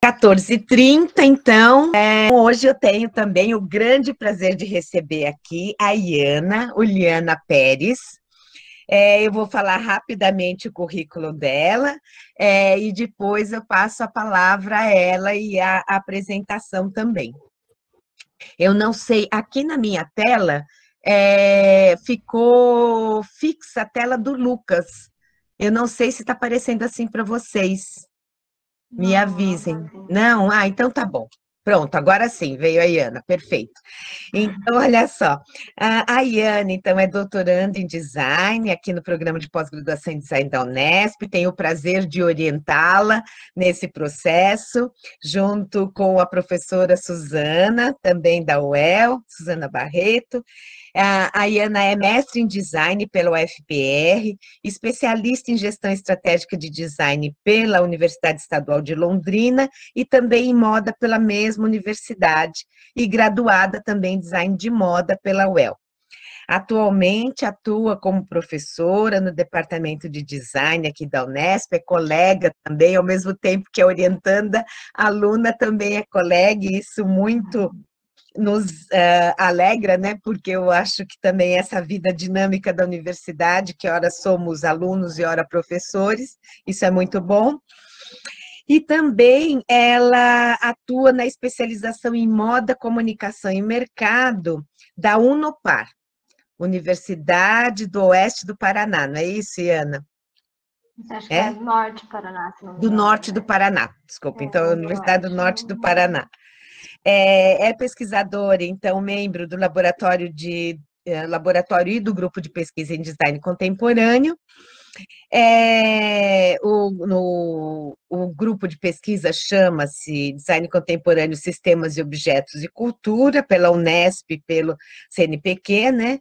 14h30, então, hoje eu tenho também o grande prazer de receber aqui a Iana Uliana Pérez. Eu vou falar rapidamente o currículo dela, e depois eu passo a palavra a ela e a apresentação também. Eu não sei, aqui na minha tela, ficou fixa a tela do Lucas. Eu não sei se está aparecendo assim para vocês. Me avisem. Não? Ah, então tá bom. Pronto, agora sim, veio a Iana, perfeito. Então, olha só, a Iana, então, é doutoranda em design aqui no programa de pós-graduação em design da Unesp, tenho o prazer de orientá-la nesse processo, junto com a professora Suzana, também da UEL, Suzana Barreto. A Iana é mestre em design pela UFPR, especialista em gestão estratégica de design pela Universidade Estadual de Londrina e também em moda pela mesma universidade, e graduada também em design de moda pela UEL. Atualmente atua como professora no departamento de design aqui da Unesp, é colega também, ao mesmo tempo que é orientanda, aluna também é colega, e isso muito nos alegra, né? Porque eu acho que também essa vida dinâmica da universidade, que ora somos alunos e ora professores, isso é muito bom. E também ela atua na especialização em moda, comunicação e mercado da Unopar, Universidade do Oeste do Paraná, não é isso, Iana? Acho que é do Norte do Paraná. Do Norte do Paraná, desculpa, então, a Universidade do Norte do Paraná. É pesquisadora, então, membro do laboratório e do grupo de pesquisa em design contemporâneo. O grupo de pesquisa chama-se Design Contemporâneo, Sistemas e Objetos e Cultura, pela Unesp, pelo CNPq, né?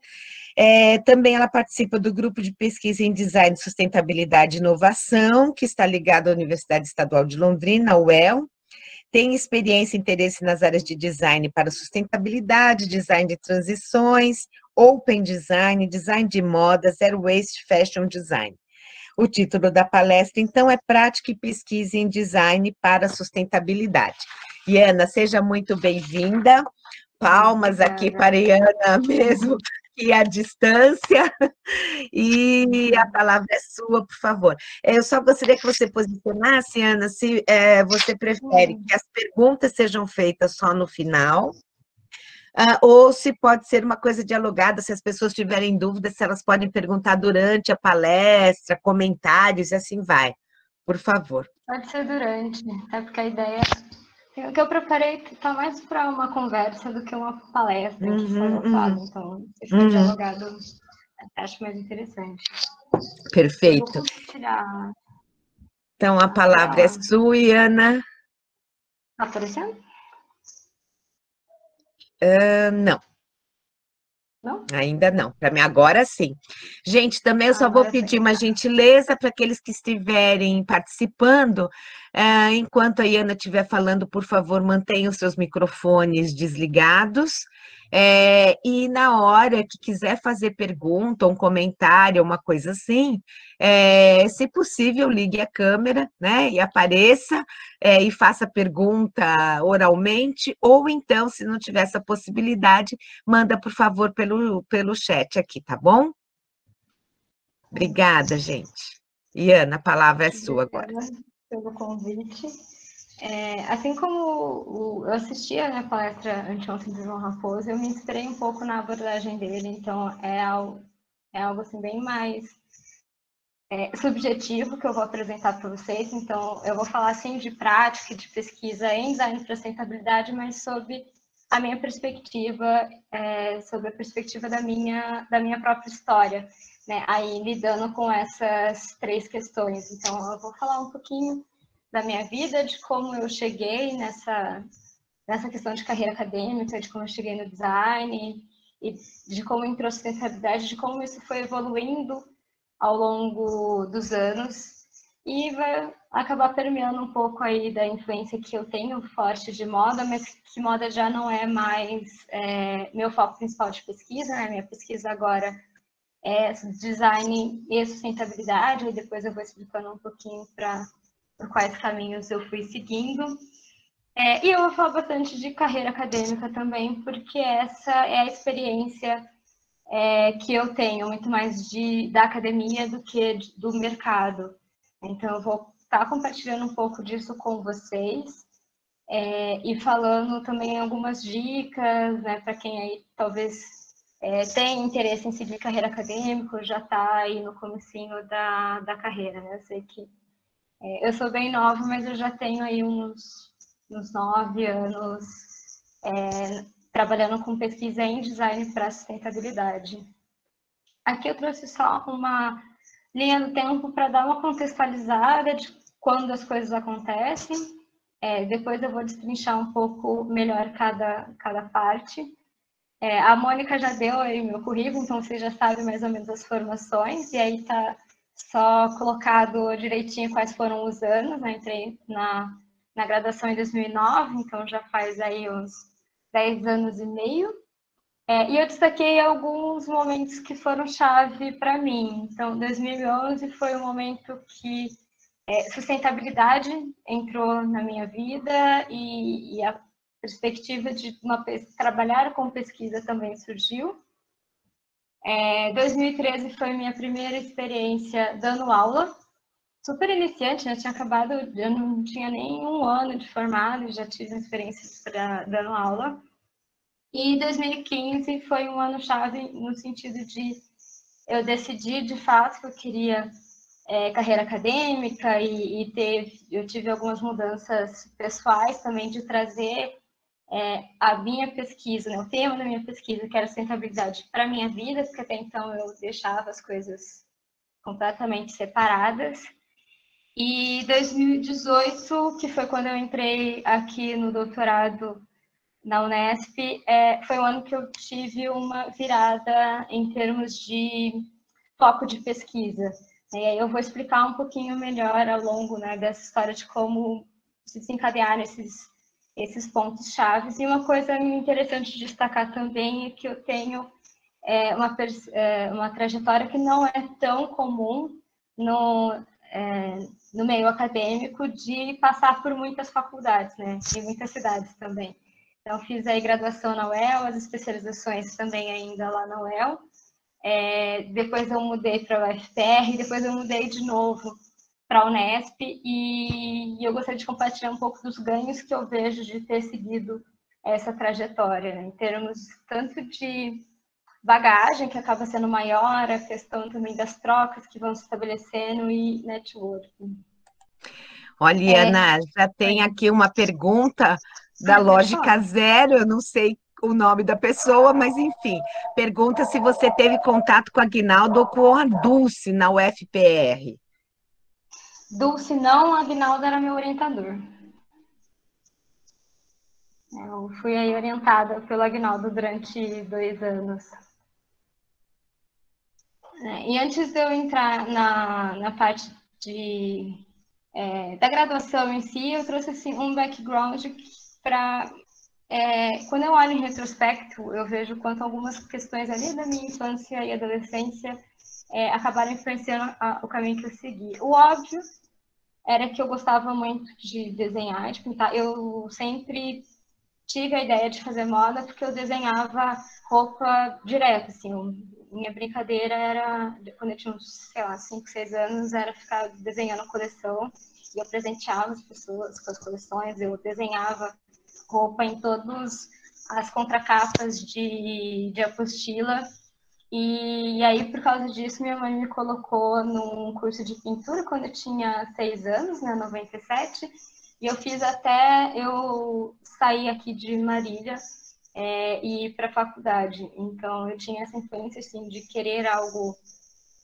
Também ela participa do grupo de pesquisa em Design, Sustentabilidade e Inovação, que está ligado à Universidade Estadual de Londrina, a UEL. Tem experiência e interesse nas áreas de design para sustentabilidade, design de transições, open design, design de moda, zero waste fashion design. O título da palestra, então, é Prática e Pesquisa em Design para Sustentabilidade. Iana, seja muito bem-vinda. Palmas aqui para a Iana mesmo, aqui à distância. E a palavra é sua, por favor. Eu só gostaria que você posicionasse, Ana, se você prefere que as perguntas sejam feitas só no final, ou se pode ser uma coisa dialogada, se as pessoas tiverem dúvidas, se elas podem perguntar durante a palestra, comentários, e assim vai. Por favor. Pode ser durante, até porque a ideia... O que eu preparei está mais para uma conversa do que uma palestra em que foi falado, então, se for dialogado, acho mais interessante. Perfeito. Eu vou compartilhar. Então, a palavra é sua, Iana. Está aparecendo? Não. Não? Ainda não. Para mim, agora sim. Gente, também eu só vou pedir uma gentileza para aqueles que estiverem participando, enquanto a Iana estiver falando, por favor, mantenham os seus microfones desligados. E na hora que quiser fazer pergunta, um comentário, uma coisa assim, se possível, ligue a câmera, né, e apareça, e faça pergunta oralmente, ou então, se não tiver essa possibilidade, manda, por favor, pelo chat aqui, tá bom? Obrigada, gente. Iana, a palavra é sua agora. Pelo convite. Assim como eu assisti a minha palestra anteontem do João Raposo, eu me inspirei um pouco na abordagem dele, então é algo assim, bem mais subjetivo que eu vou apresentar para vocês. Então, eu vou falar assim de prática, de pesquisa em design para sustentabilidade, mas sob a minha perspectiva, sobre a perspectiva da minha própria história, né? Aí lidando com essas três questões. Então, eu vou falar um pouquinho da minha vida, de como eu cheguei nessa questão de carreira acadêmica, de como eu cheguei no design, e de como entrou a sustentabilidade, de como isso foi evoluindo ao longo dos anos, e vai acabar permeando um pouco aí da influência que eu tenho forte de moda, mas que moda já não é mais meu foco principal de pesquisa, né? Minha pesquisa agora é design e sustentabilidade, e depois eu vou explicando um pouquinho por quais caminhos eu fui seguindo. E eu vou falar bastante de carreira acadêmica também, porque essa é a experiência que eu tenho, muito mais da academia do que do mercado. Então, eu vou estar compartilhando um pouco disso com vocês e falando também algumas dicas, né, para quem aí talvez tem interesse em seguir carreira acadêmica, já está aí no comecinho da carreira, né? Eu sei que eu sou bem nova, mas eu já tenho aí uns 9 anos trabalhando com pesquisa em design para sustentabilidade. Aqui eu trouxe só uma linha do tempo para dar uma contextualizada de quando as coisas acontecem. Depois eu vou destrinchar um pouco melhor cada parte. A Mônica já deu aí meu currículo, então você já sabe mais ou menos as formações, e aí está só colocado direitinho quais foram os anos, né? Entrei na graduação em 2009, então já faz aí uns 10 anos e meio. E eu destaquei alguns momentos que foram chave para mim. Então, 2011 foi o momento que sustentabilidade entrou na minha vida e a perspectiva de trabalhar com pesquisa também surgiu. 2013 foi minha primeira experiência dando aula, super iniciante, né? Tinha acabado, eu não tinha nem um ano de formado e já tive uma experiência dando aula. E 2015 foi um ano-chave no sentido de eu decidi de fato que eu queria carreira acadêmica e eu tive algumas mudanças pessoais também de trazer a minha pesquisa, né, o tema da minha pesquisa, que era sustentabilidade, para a minha vida, porque até então eu deixava as coisas completamente separadas. E 2018, que foi quando eu entrei aqui no doutorado na Unesp, foi o ano que eu tive uma virada em termos de foco de pesquisa. E aí eu vou explicar um pouquinho melhor ao longo, né, dessa história de como se desencadearam esses pontos chaves. E uma coisa interessante de destacar também é que eu tenho uma trajetória que não é tão comum no meio acadêmico de passar por muitas faculdades, né, em muitas cidades também. Então, fiz aí graduação na UEL, as especializações também ainda lá na UEL. Depois eu mudei para a UFPR, depois eu mudei de novo para a Unesp e eu gostaria de compartilhar um pouco dos ganhos que eu vejo de ter seguido essa trajetória, né? Em termos tanto de bagagem, que acaba sendo maior, a questão também das trocas que vão se estabelecendo e networking. Olha, Ana, já tem aqui uma pergunta da Lógica Zero, eu não sei o nome da pessoa, mas enfim, pergunta se você teve contato com a Aguinaldo ou com a Dulce na UFPR. Dulce não, a Aguinaldo era meu orientador. Eu fui aí orientada pelo Aguinaldo durante 2 anos. E antes de eu entrar na parte da graduação em si, eu trouxe assim, um background para... quando eu olho em retrospecto, eu vejo quanto algumas questões ali da minha infância e adolescência acabaram influenciando o caminho que eu segui. O óbvio era que eu gostava muito de desenhar, de pintar. Eu sempre tive a ideia de fazer moda porque eu desenhava roupa direto, assim. Minha brincadeira era, quando eu tinha uns, sei lá, 5, 6 anos, era ficar desenhando coleção. E eu presenteava as pessoas com as coleções, eu desenhava roupa em todas as contracapas de apostila. E aí, por causa disso, minha mãe me colocou num curso de pintura quando eu tinha 6 anos, né, 97. E eu fiz até eu sair aqui de Marília e ir para a faculdade. Então, eu tinha essa influência, assim, de querer algo,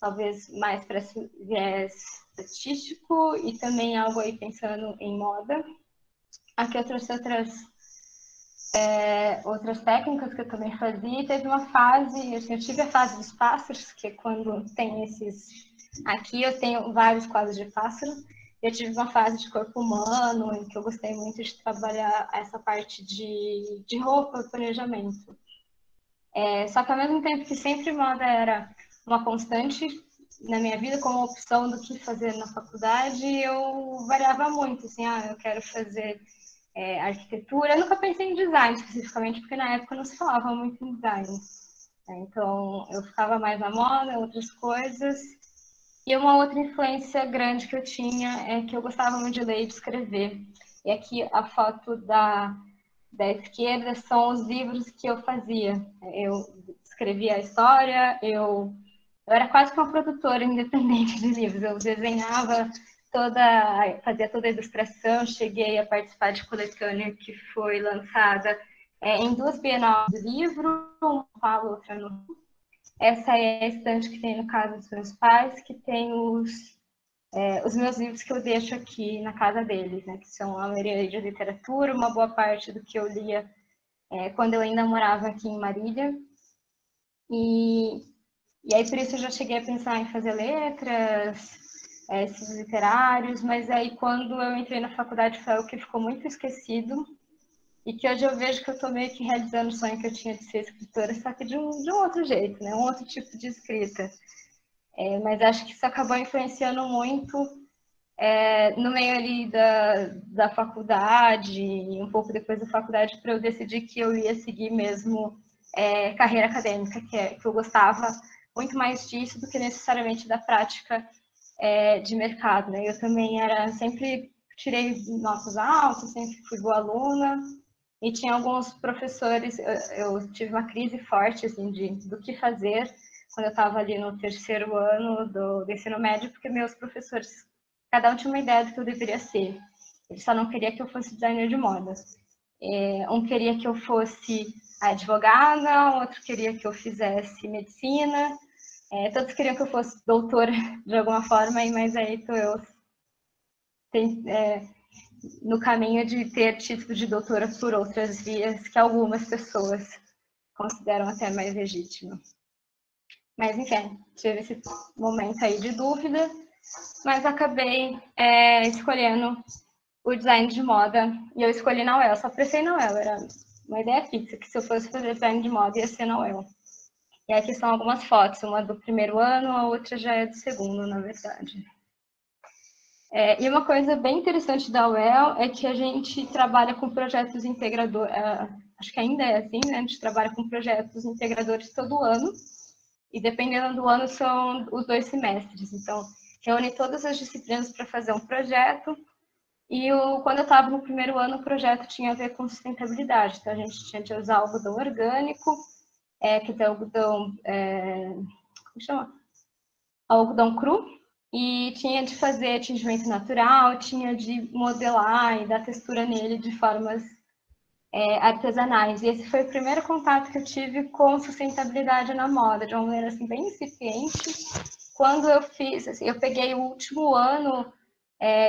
talvez, mais para viés artístico e também algo aí pensando em moda. Aqui eu trouxe outras técnicas que eu também fazia. E teve uma fase, assim, eu tive a fase dos pássaros, que é quando tem esses... Aqui eu tenho vários quadros de pássaro. Eu tive uma fase de corpo humano, em que eu gostei muito de trabalhar essa parte de roupa e planejamento. Só que ao mesmo tempo que sempre moda era uma constante na minha vida, como opção do que fazer na faculdade, eu variava muito, assim, eu quero fazer arquitetura. Eu nunca pensei em design especificamente, porque na época não se falava muito em design. Então, eu ficava mais na moda, outras coisas. E uma outra influência grande que eu tinha é que eu gostava muito de ler e de escrever. E aqui a foto da esquerda são os livros que eu fazia. Eu escrevia a história, eu era quase que uma produtora independente de livros. Eu desenhava fazia toda a ilustração, cheguei a participar de coletânea que foi lançada em 2 bienais do livro, uma fala, outra não. Essa é a estante que tem no caso dos meus pais, que tem os meus livros que eu deixo aqui na casa deles, né? Que são a maioria de literatura, uma boa parte do que eu lia quando eu ainda morava aqui em Marília. E aí, por isso, eu já cheguei a pensar em fazer letras, esses literários, mas aí, quando eu entrei na faculdade, foi algo que ficou muito esquecido, e que hoje eu vejo que eu estou meio que realizando o sonho que eu tinha de ser escritora, só que de um outro jeito, né? Um outro tipo de escrita. Mas acho que isso acabou influenciando muito no meio ali da faculdade, um pouco depois da faculdade, para eu decidir que eu ia seguir mesmo carreira acadêmica, que eu gostava muito mais disso do que necessariamente da prática de mercado, né? Eu também sempre tirei notas altas, sempre fui boa aluna, e tinha alguns professores, eu tive uma crise forte, assim, do que fazer quando eu estava ali no 3º ano do ensino médio, porque meus professores, cada um tinha uma ideia do que eu deveria ser. Ele só não queria que eu fosse designer de moda. Um queria que eu fosse advogada, outro queria que eu fizesse medicina, todos queriam que eu fosse doutora de alguma forma, mas aí estou eu no caminho de ter título de doutora por outras vias que algumas pessoas consideram até mais legítimo. Mas, enfim, tive esse momento aí de dúvida, mas acabei escolhendo o design de moda, e eu escolhi na UEL, só prestei na UEL, era uma ideia fixa, que se eu fosse fazer design de moda ia ser na UEL. E aqui são algumas fotos, uma do 1º ano, a outra já é do 2º, na verdade. E uma coisa bem interessante da UEL é que a gente trabalha com projetos integradores, acho que ainda é assim, né? A gente trabalha com projetos integradores todo ano, e dependendo do ano são os 2 semestres. Então, reúne todas as disciplinas para fazer um projeto, e quando eu estava no 1º ano, o projeto tinha a ver com sustentabilidade. Então, a gente tinha de usar algodão orgânico, que tem algodão, como chama? Algodão cru, e tinha de fazer tingimento natural, tinha de modelar e dar textura nele de formas artesanais. E esse foi o primeiro contato que eu tive com sustentabilidade na moda, de uma maneira assim, bem incipiente. Quando eu fiz, assim, eu peguei o último ano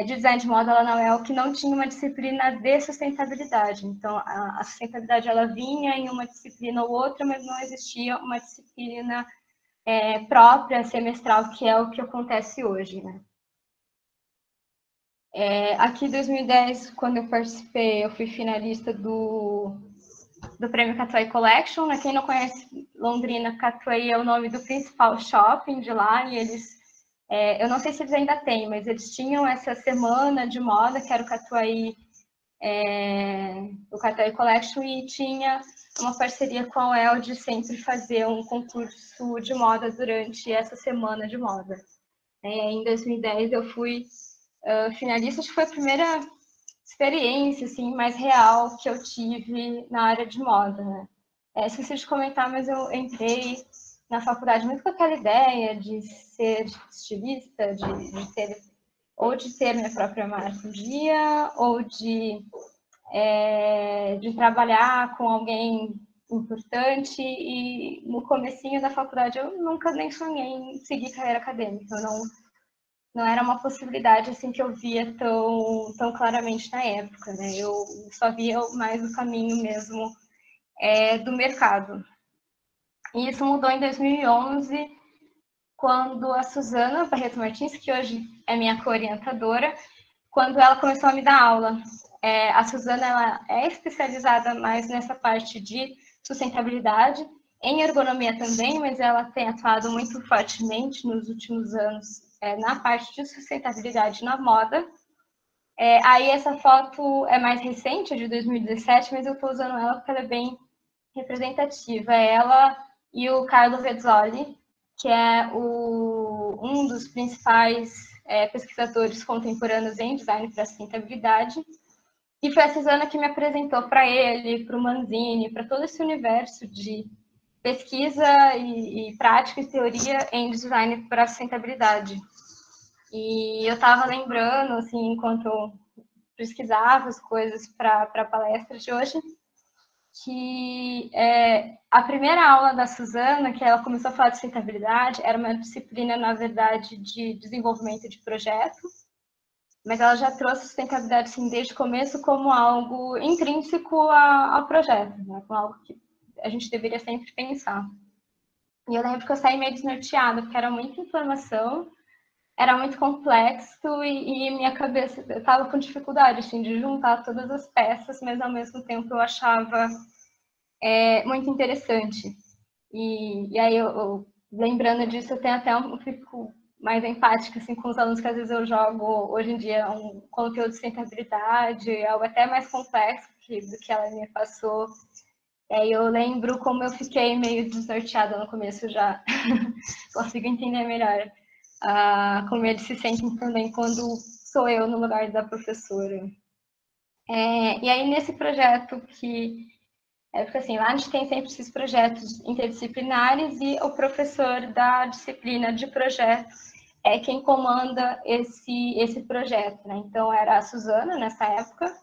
de design de moda lá na UEL, que não tinha uma disciplina de sustentabilidade. Então, a sustentabilidade ela vinha em uma disciplina ou outra, mas não existia uma disciplina própria, semestral, que é o que acontece hoje, né? Aqui em 2010, quando eu participei, eu fui finalista do Prêmio Catuai Collection, né? Quem não conhece Londrina, Catuai é o nome do principal shopping de lá, e eles, eu não sei se eles ainda têm, mas eles tinham essa semana de moda, que era o Catuai Collection, e tinha uma parceria com a UEL de sempre fazer um concurso de moda durante essa semana de moda. Em 2010 eu fui finalista, acho que foi a primeira experiência assim, mais real que eu tive na área de moda, né? Esqueci de comentar, mas eu entrei na faculdade muito com aquela ideia de ser estilista, de ter minha própria marca um dia, ou de trabalhar com alguém importante, e no comecinho da faculdade eu nunca nem sonhei em seguir carreira acadêmica, não era uma possibilidade assim que eu via tão claramente na época, né? Eu só via mais o caminho mesmo do mercado. E isso mudou em 2011, quando a Suzana Barreto Martins, que hoje é minha co-orientadora, quando ela começou a me dar aula. A Suzana ela é especializada mais nessa parte de sustentabilidade, em ergonomia também, mas ela tem atuado muito fortemente nos últimos anos na parte de sustentabilidade na moda. Aí essa foto é mais recente, é de 2017, mas eu estou usando ela porque ela é bem representativa. É ela e o Carlo Vezzoli, que é um dos principais pesquisadores contemporâneos em design para sustentabilidade. E foi a Suzana que me apresentou para ele, para o Manzini, para todo esse universo de pesquisa e prática e teoria em design para sustentabilidade. E eu estava lembrando, assim, enquanto eu pesquisava as coisas para a palestra de hoje, que a primeira aula da Suzana, que ela começou a falar de sustentabilidade, era uma disciplina, na verdade, de desenvolvimento de projeto, mas ela já trouxe sustentabilidade, assim, desde o começo como algo intrínseco ao projeto, né? Como algo que a gente deveria sempre pensar. E eu lembro que eu saí meio desnorteada, porque era muita informação, era muito complexo e minha cabeça, eu estava com dificuldade, assim, de juntar todas as peças, mas ao mesmo tempo eu achava muito interessante. E aí, lembrando disso, eu tenho até eu fico mais empática, assim, com os alunos que às vezes eu jogo, hoje em dia, um conteúdo de sustentabilidade, algo até mais complexo do que ela me passou. E aí eu lembro como eu fiquei meio desnorteada no começo já. Consigo entender melhor como eles se sentem também quando sou eu no lugar da professora. E aí, nesse projeto porque assim, lá a gente tem sempre esses projetos interdisciplinares e o professor da disciplina de projeto é quem comanda esse projeto, né? Então, era a Suzana, nessa época.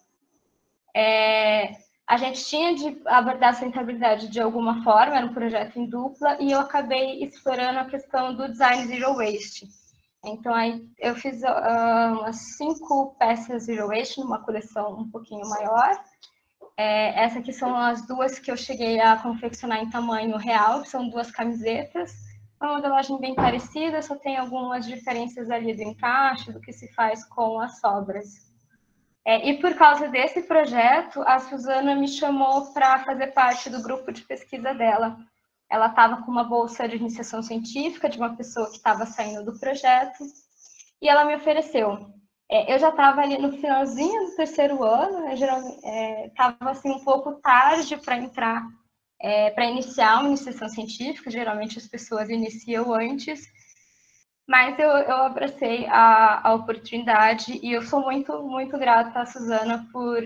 A gente tinha de abordar a sustentabilidade de alguma forma, era um projeto em dupla, e eu acabei explorando a questão do design zero waste. Então, aí eu fiz umas 5 peças zero waste, numa coleção um pouquinho maior. Essa aqui são as 2 que eu cheguei a confeccionar em tamanho real, que são 2 camisetas. É uma modelagem bem parecida, só tem algumas diferenças ali do encaixe, do que se faz com as sobras. E por causa desse projeto, a Suzana me chamou para fazer parte do grupo de pesquisa dela. Ela estava com uma bolsa de iniciação científica de uma pessoa que estava saindo do projeto, e ela me ofereceu. Eu já estava ali no finalzinho do 3º ano, estava assim um pouco tarde para entrar, para iniciar uma iniciação científica, geralmente as pessoas iniciam antes, mas eu abracei a oportunidade e eu sou muito, muito grata à Suzana por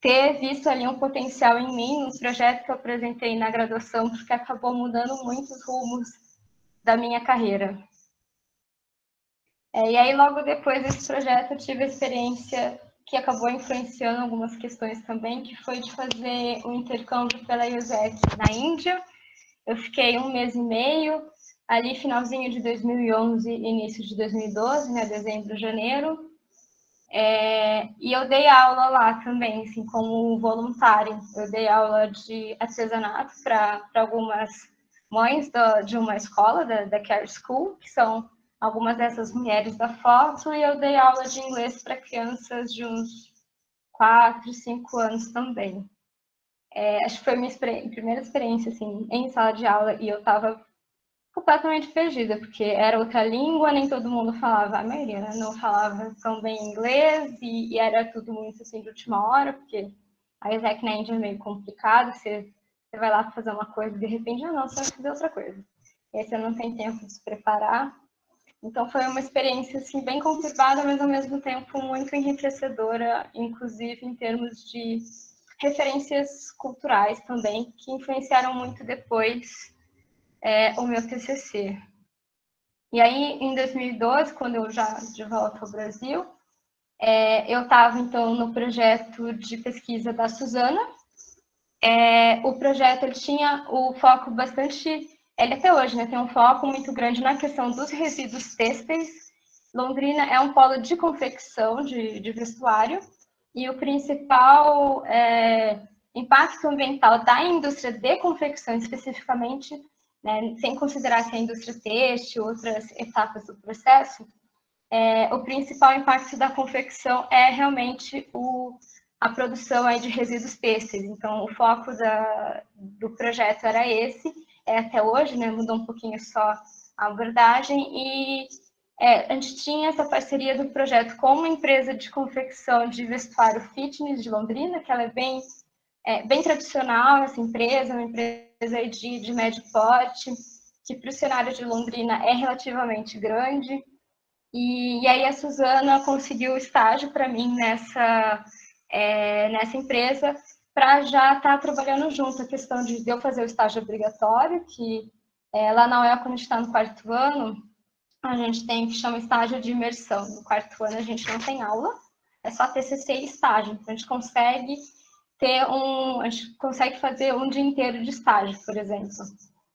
ter visto ali um potencial em mim, no projeto que eu apresentei na graduação, porque acabou mudando muitos rumos da minha carreira. E aí, logo depois desse projeto, eu tive a experiência que acabou influenciando algumas questões também, que foi de fazer um intercâmbio pela IUSEC na Índia. Eu fiquei 1 mês e meio, ali finalzinho de 2011, início de 2012, né, dezembro, janeiro. E eu dei aula lá também, assim, como voluntária. Eu dei aula de artesanato para algumas mães de uma escola, da Care School, que são algumas dessas mulheres da foto, e eu dei aula de inglês para crianças de uns 4, 5 anos também. Acho que foi minha primeira experiência, assim, em sala de aula, e eu estava completamente perdida, porque era outra língua, nem todo mundo falava, a maioria, né, não falava tão bem inglês, e era tudo muito, assim, de última hora, porque a IUSEC na Índia é meio complicado, você vai lá fazer uma coisa e de repente, não, você vai fazer outra coisa. E aí você não tem tempo de se preparar. Então, foi uma experiência assim, bem conturbada, mas ao mesmo tempo muito enriquecedora, inclusive em termos de referências culturais também, que influenciaram muito depois o meu TCC. E aí, em 2012, quando eu já de volta ao Brasil, eu estava, então, no projeto de pesquisa da Suzana. O projeto ele tinha o foco bastante... Ele até hoje, né, tem um foco muito grande na questão dos resíduos têxteis. Londrina é um polo de confecção de vestuário e o principal impacto ambiental da indústria de confecção especificamente, né, sem considerar que a indústria têxtil, outras etapas do processo, o principal impacto da confecção é realmente a produção aí de resíduos têxteis. Então, o foco do projeto era esse, até hoje, né, mudou um pouquinho só a abordagem, e A gente tinha essa parceria do projeto com uma empresa de confecção de vestuário fitness de Londrina, que ela é bem tradicional, essa empresa, uma empresa de médio porte, que para o cenário de Londrina é relativamente grande. E aí a Suzana conseguiu estágio para mim nessa empresa, para já estar trabalhando junto. A questão de eu fazer o estágio obrigatório, que lá na UEL, quando a gente está no 4º ano, a gente tem que chama estágio de imersão. No 4º ano a gente não tem aula, é só TCC e estágio. Então a gente consegue fazer um dia inteiro de estágio, por exemplo,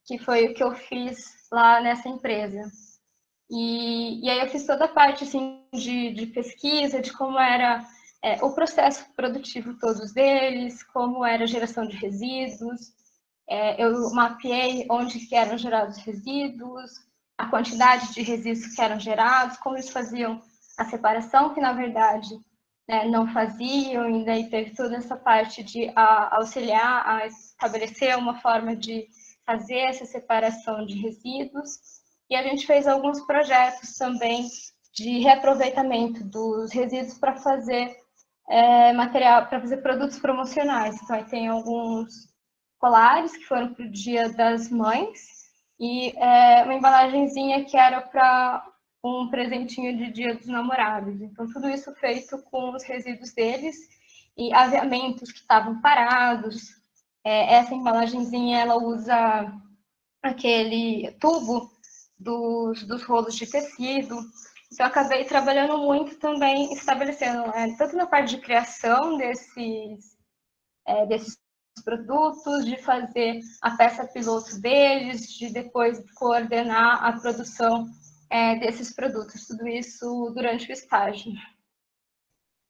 que foi o que eu fiz lá nessa empresa. E aí eu fiz toda a parte assim, de pesquisa, de como era o processo produtivo todos deles, como era a geração de resíduos. Eu mapeei onde que eram gerados resíduos, a quantidade de resíduos que eram gerados, como eles faziam a separação, que na verdade não faziam, e daí teve toda essa parte de auxiliar a estabelecer uma forma de fazer essa separação de resíduos. E a gente fez alguns projetos também de reaproveitamento dos resíduos para fazer material, para fazer produtos promocionais. Então, aí tem alguns colares que foram para o Dia das Mães e uma embalagenzinha que era para um presentinho de Dia dos Namorados. Então, tudo isso feito com os resíduos deles e aviamentos que estavam parados. Essa embalagenzinha, ela usa aquele tubo dos rolos de tecido. Então, eu acabei trabalhando muito também, estabelecendo, tanto na parte de criação desses produtos, de fazer a peça piloto deles, de depois coordenar a produção desses produtos, tudo isso durante o estágio.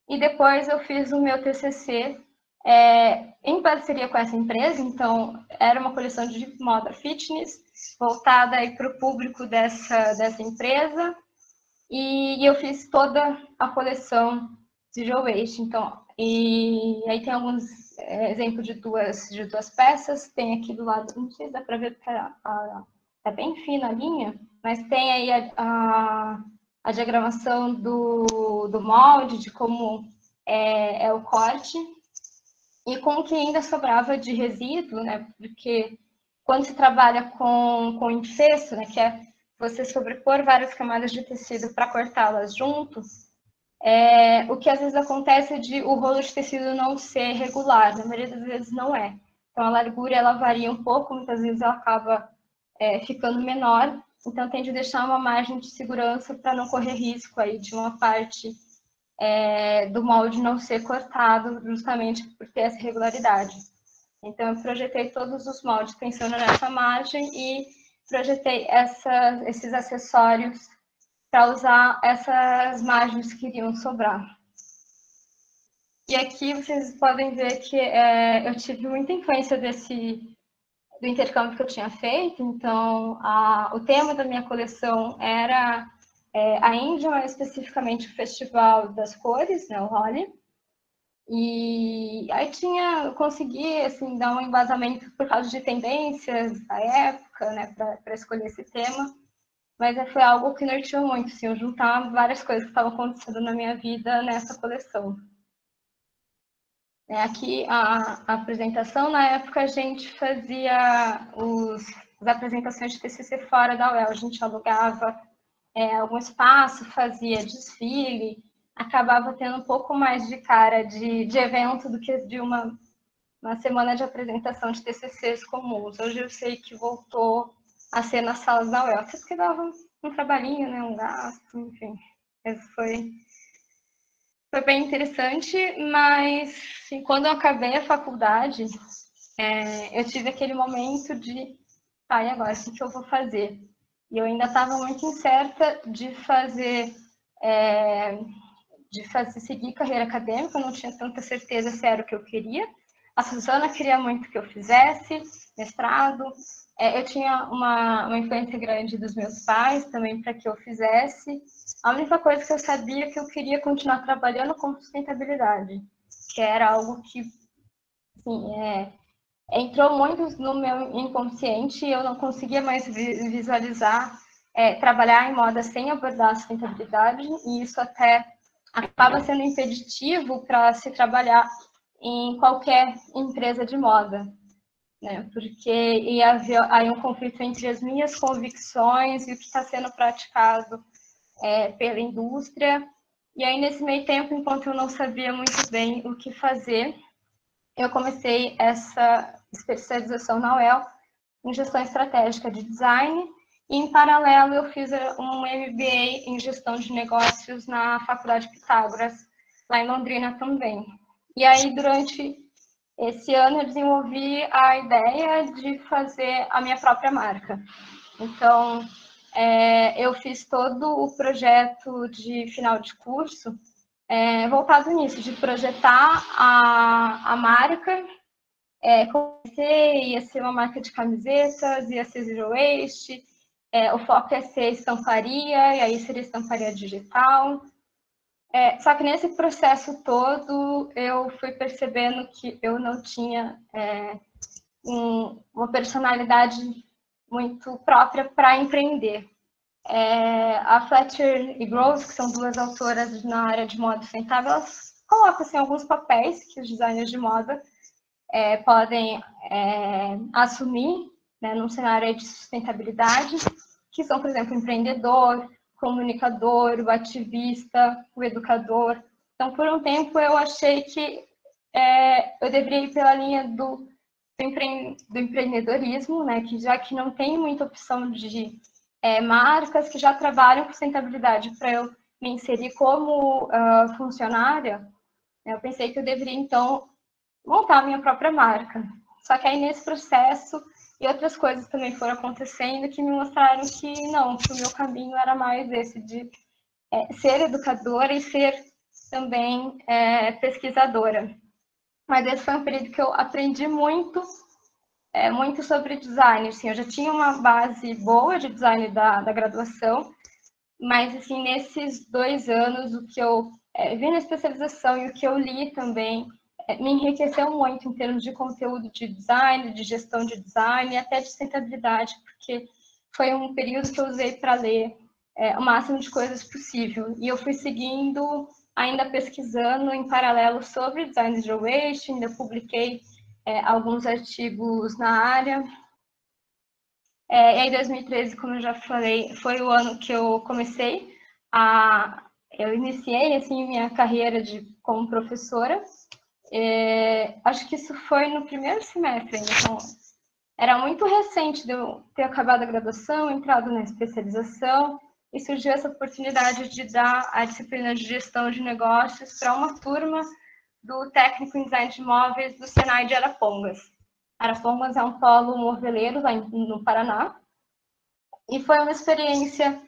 E depois eu fiz o meu TCC em parceria com essa empresa, então era uma coleção de moda fitness, voltada para o público dessa empresa, e eu fiz toda a coleção Zero Waste. Então, e aí tem alguns exemplos de duas peças, tem aqui do lado, não sei se dá para ver, porque é bem fina a linha, mas tem aí a diagramação do molde, de como é o corte, e com o que ainda sobrava de resíduo, né? Porque quando se trabalha com infesto, né, que é você sobrepor várias camadas de tecido para cortá-las junto, o que às vezes acontece é de o rolo de tecido não ser regular, na maioria das vezes não é. Então a largura ela varia um pouco, muitas vezes ela acaba ficando menor, então tem de deixar uma margem de segurança para não correr risco aí de uma parte do molde não ser cortado, justamente por ter essa irregularidade. Então, eu projetei todos os moldes pensando nessa margem e projetei esses acessórios para usar essas margens que iriam sobrar. E aqui vocês podem ver que eu tive muita influência do intercâmbio que eu tinha feito. Então, o tema da minha coleção era a Índia, mais especificamente o Festival das Cores, né, o Holi. E aí eu consegui assim, dar um embasamento por causa de tendências da época, né, para escolher esse tema. Mas foi algo que norteou muito, assim, eu juntar várias coisas que estavam acontecendo na minha vida nessa coleção. Aqui a apresentação, na época a gente fazia as apresentações de TCC fora da UEL, a gente alugava algum espaço, fazia desfile, acabava tendo um pouco mais de cara de evento do que de uma semana de apresentação de TCCs comuns. Hoje eu sei que voltou a ser nas salas da UEL, até porque dava um trabalhinho, né, um gasto, enfim. Foi bem interessante, mas assim, quando eu acabei a faculdade, eu tive aquele momento de, e agora, o que eu vou fazer? E eu ainda estava muito incerta de seguir carreira acadêmica, eu não tinha tanta certeza se era o que eu queria. A Suzana queria muito que eu fizesse mestrado, eu tinha uma influência grande dos meus pais também para que eu fizesse. A única coisa que eu sabia é que eu queria continuar trabalhando com sustentabilidade, que era algo que assim, entrou muito no meu inconsciente e eu não conseguia mais visualizar trabalhar em moda sem abordar a sustentabilidade, e isso até acaba sendo impeditivo para se trabalhar em qualquer empresa de moda, né? Porque ia haver aí um conflito entre as minhas convicções e o que está sendo praticado pela indústria. E aí, nesse meio tempo, enquanto eu não sabia muito bem o que fazer, eu comecei essa especialização na UEL em gestão estratégica de design, e, em paralelo, eu fiz um MBA em gestão de negócios na Faculdade Pitágoras, lá em Londrina também. E aí, durante esse ano, eu desenvolvi a ideia de fazer a minha própria marca. Então, eu fiz todo o projeto de final de curso voltado nisso, de projetar a marca. Comecei, ia ser uma marca de camisetas, ia ser zero waste, o foco é ser estamparia, e aí seria estamparia digital. Só que nesse processo todo, eu fui percebendo que eu não tinha uma personalidade muito própria para empreender. A Fletcher e Gross, que são duas autoras na área de moda sustentável, elas colocam assim, alguns papéis que os designers de moda podem assumir, né, num cenário de sustentabilidade, que são, por exemplo, o empreendedor, comunicador, o ativista, o educador. Então, por um tempo, eu achei que eu deveria ir pela linha do empreendedorismo, né, que já que não tem muita opção de marcas que já trabalham com sustentabilidade para eu me inserir como funcionária, eu pensei que eu deveria, então, montar a minha própria marca. Só que aí, nesse processo, e outras coisas também foram acontecendo que me mostraram que não, que o meu caminho era mais esse de ser educadora e ser também pesquisadora. Mas esse foi um período que eu aprendi muito sobre design. Assim, eu já tinha uma base boa de design da graduação, mas assim, nesses 2 anos, o que eu vi na especialização e o que eu li também me enriqueceu muito em termos de conteúdo de design, de gestão de design e até de sustentabilidade, porque foi um período que eu usei para ler o máximo de coisas possível. E eu fui seguindo, ainda pesquisando em paralelo sobre design zero waste, ainda publiquei alguns artigos na área. E aí, 2013, como eu já falei, foi o ano que eu comecei eu iniciei assim minha carreira como professora. Acho que isso foi no primeiro semestre, então era muito recente de eu ter acabado a graduação, entrado na especialização, e surgiu essa oportunidade de dar a disciplina de gestão de negócios para uma turma do técnico em design de imóveis do Senai de Arapongas. Arapongas é um polo moveleiro lá no Paraná, e foi uma experiência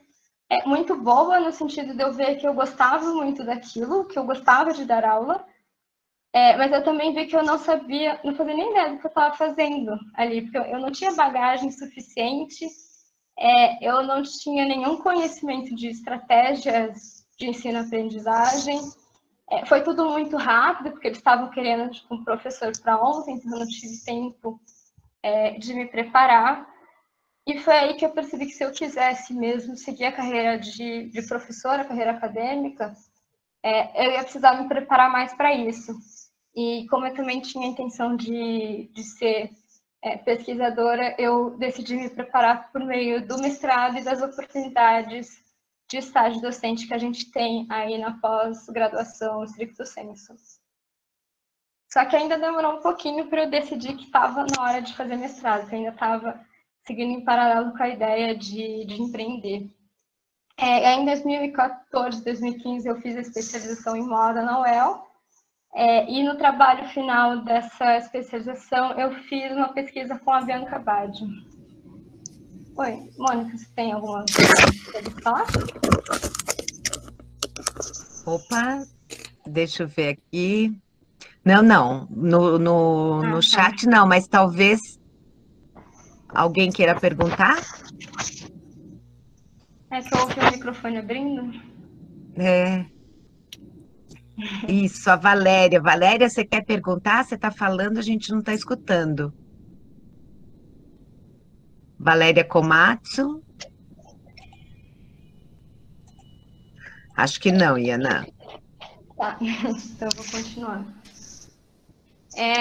muito boa no sentido de eu ver que eu gostava muito daquilo, que eu gostava de dar aula, mas eu também vi que eu não sabia, não fazia nem ideia do que eu estava fazendo ali, porque eu não tinha bagagem suficiente, eu não tinha nenhum conhecimento de estratégias de ensino-aprendizagem. Foi tudo muito rápido, porque eles estavam querendo um professor para ontem, então eu não tive tempo de me preparar. E foi aí que eu percebi que se eu quisesse mesmo seguir a carreira de professora, a carreira acadêmica, eu ia precisar me preparar mais para isso. E como eu também tinha a intenção de ser pesquisadora, eu decidi me preparar por meio do mestrado e das oportunidades de estágio docente que a gente tem aí na pós-graduação stricto sensu. Só que ainda demorou um pouquinho para eu decidir que estava na hora de fazer mestrado, que ainda estava seguindo em paralelo com a ideia de empreender. Em 2014, 2015, eu fiz a especialização em moda na UEL, e no trabalho final dessa especialização, eu fiz uma pesquisa com a Bianca Baggio. Oi, Mônica, você tem alguma coisa para falar? Opa, deixa eu ver aqui. Não, no chat não, mas talvez alguém queira perguntar? É que eu ouvi o microfone abrindo. Isso, a Valéria. Valéria, você quer perguntar? Você está falando, a gente não está escutando. Valéria Komatsu. Acho que não, Iana. Tá, então eu vou continuar.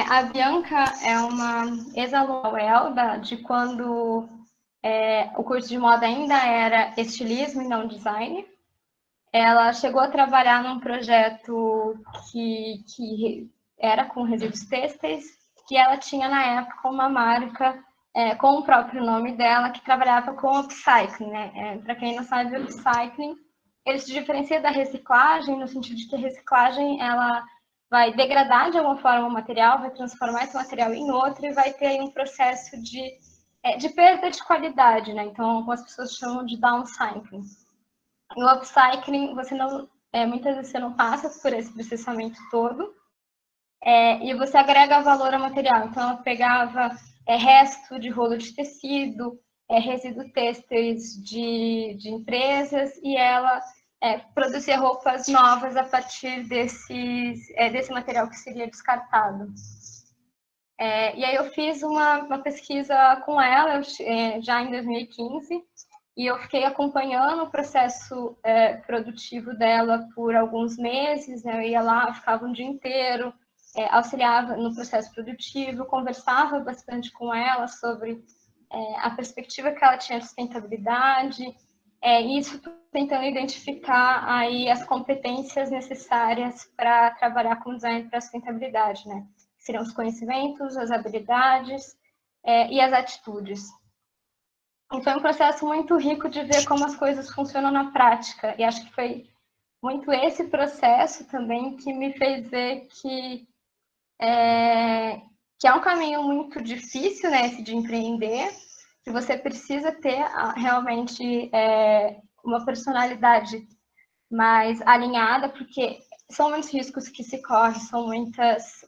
A Bianca é uma ex-aluna UEL, de quando o curso de moda ainda era estilismo e não design. Ela chegou a trabalhar num projeto que era com resíduos têxteis, que ela tinha na época uma marca com o próprio nome dela, que trabalhava com upcycling, né? Para quem não sabe, o upcycling, ele se diferencia da reciclagem, no sentido de que a reciclagem, ela vai degradar de alguma forma o material, vai transformar esse material em outro e vai ter aí um processo de perda de qualidade, né? Então, algumas pessoas chamam de downcycling. No upcycling, você não, muitas vezes você não passa por esse processamento todo, e você agrega valor ao material. Então, ela pegava resto de rolo de tecido, resíduo têxteis de empresas, e ela produzia roupas novas a partir desse material que seria descartado. E aí eu fiz uma pesquisa com ela, já em 2015, e eu fiquei acompanhando o processo produtivo dela por alguns meses, né? Eu ia lá, ficava um dia inteiro, auxiliava no processo produtivo, conversava bastante com ela sobre a perspectiva que ela tinha de sustentabilidade, isso tentando identificar aí as competências necessárias para trabalhar com design para sustentabilidade, né? Seriam os conhecimentos, as habilidades e as atitudes. E foi um processo muito rico de ver como as coisas funcionam na prática. E acho que foi muito esse processo também que me fez ver que é um caminho muito difícil, né, esse de empreender, que você precisa ter realmente uma personalidade mais alinhada, porque são muitos riscos que se correm, são muitas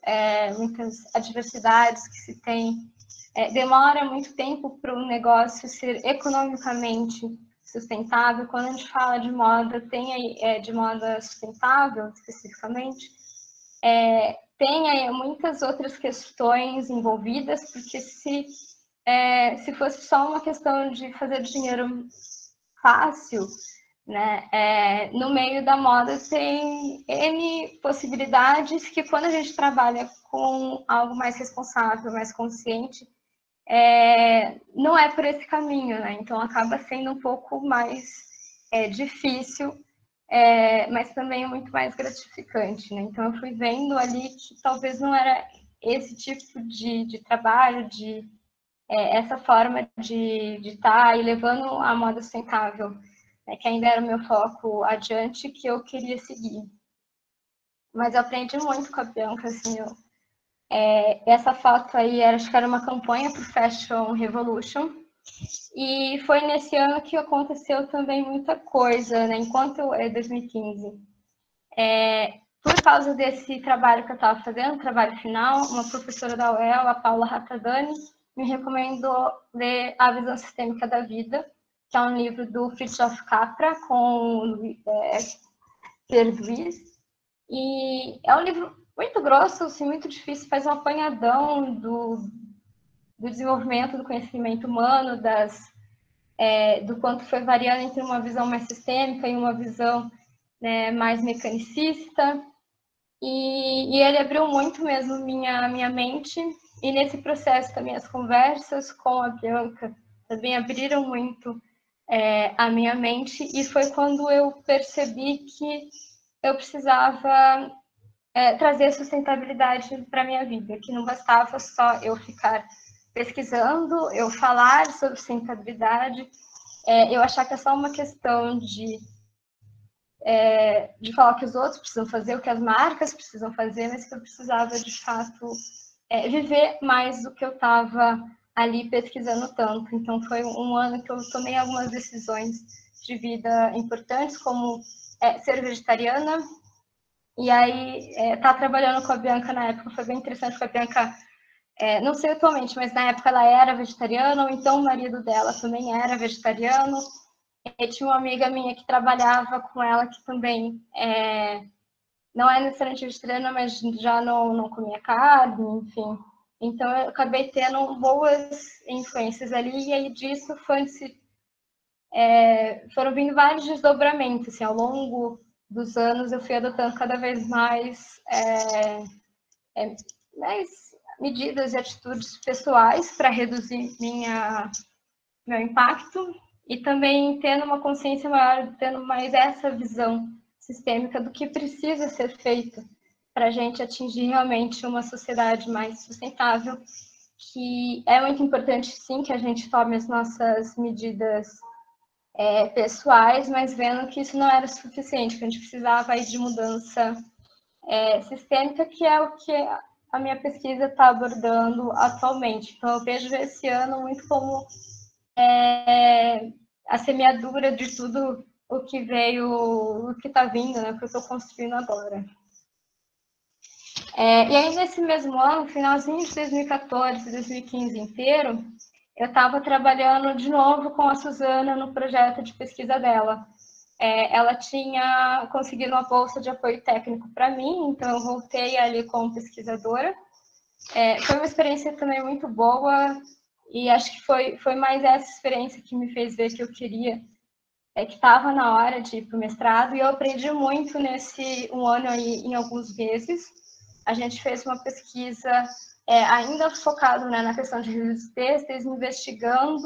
adversidades que se tem. Demora muito tempo para o negócio ser economicamente sustentável. Quando a gente fala de moda, tem aí, de moda sustentável especificamente, tem aí muitas outras questões envolvidas, porque se fosse só uma questão de fazer dinheiro fácil, né, no meio da moda tem N possibilidades que, quando a gente trabalha com algo mais responsável, mais consciente, não é por esse caminho, né? Então acaba sendo um pouco mais difícil, mas também é muito mais gratificante, né? Então eu fui vendo ali que talvez não era esse tipo de trabalho, essa forma de estar aí levando a moda sustentável, né, que ainda era o meu foco adiante, que eu queria seguir. Mas eu aprendi muito com a Bianca, assim, essa foto aí, acho que era uma campanha para o Fashion Revolution, e foi nesse ano que aconteceu também muita coisa, né? Enquanto 2015. Por causa desse trabalho que eu estava fazendo, trabalho final, uma professora da UEL, a Paula Ratadani, me recomendou ler A Visão Sistêmica da Vida, que é um livro do Fritjof Capra, com Pierre Louis, e é um livro muito grosso, assim, muito difícil, faz um apanhadão do desenvolvimento do conhecimento humano, do quanto foi variando entre uma visão mais sistêmica e uma visão, né, mais mecanicista, e ele abriu muito mesmo minha mente, e nesse processo também as conversas com a Bianca também abriram muito a minha mente, e foi quando eu percebi que eu precisava trazer sustentabilidade para a minha vida, que não bastava só eu ficar pesquisando, eu falar sobre sustentabilidade, eu achar que é só uma questão de falar o que os outros precisam fazer, o que as marcas precisam fazer, mas que eu precisava, de fato, viver mais do que eu estava ali pesquisando tanto. Então, foi um ano que eu tomei algumas decisões de vida importantes, como ser vegetariana. E aí, estar trabalhando com a Bianca na época foi bem interessante, porque a Bianca, não sei atualmente, mas na época ela era vegetariana, ou então o marido dela também era vegetariano. E tinha uma amiga minha que trabalhava com ela, que também não é necessariamente vegetariana, mas já não comia carne, enfim. Então, eu acabei tendo boas influências ali, e aí disso foram vindo vários desdobramentos, assim, ao longo dos anos, eu fui adotando cada vez mais medidas e atitudes pessoais para reduzir meu impacto e também tendo uma consciência maior, tendo mais essa visão sistêmica do que precisa ser feito para a gente atingir realmente uma sociedade mais sustentável, que é muito importante, sim, que a gente tome as nossas medidas pessoais, mas vendo que isso não era suficiente, que a gente precisava aí de mudança sistêmica, que é o que a minha pesquisa está abordando atualmente. Então, eu vejo esse ano muito como a semeadura de tudo o que veio, o que está vindo, né, que eu estou construindo agora. E aí, nesse mesmo ano, finalzinho de 2014, 2015 inteiro, eu estava trabalhando de novo com a Suzana no projeto de pesquisa dela. Ela tinha conseguido uma bolsa de apoio técnico para mim, então eu voltei ali como pesquisadora. Foi uma experiência também muito boa, e acho que foi mais essa experiência que me fez ver que eu queria, que estava na hora de ir para o mestrado, e eu aprendi muito nesse um ano aí, em alguns meses. A gente fez uma pesquisa ainda focada, né, na questão de resíduos têxteis, investigando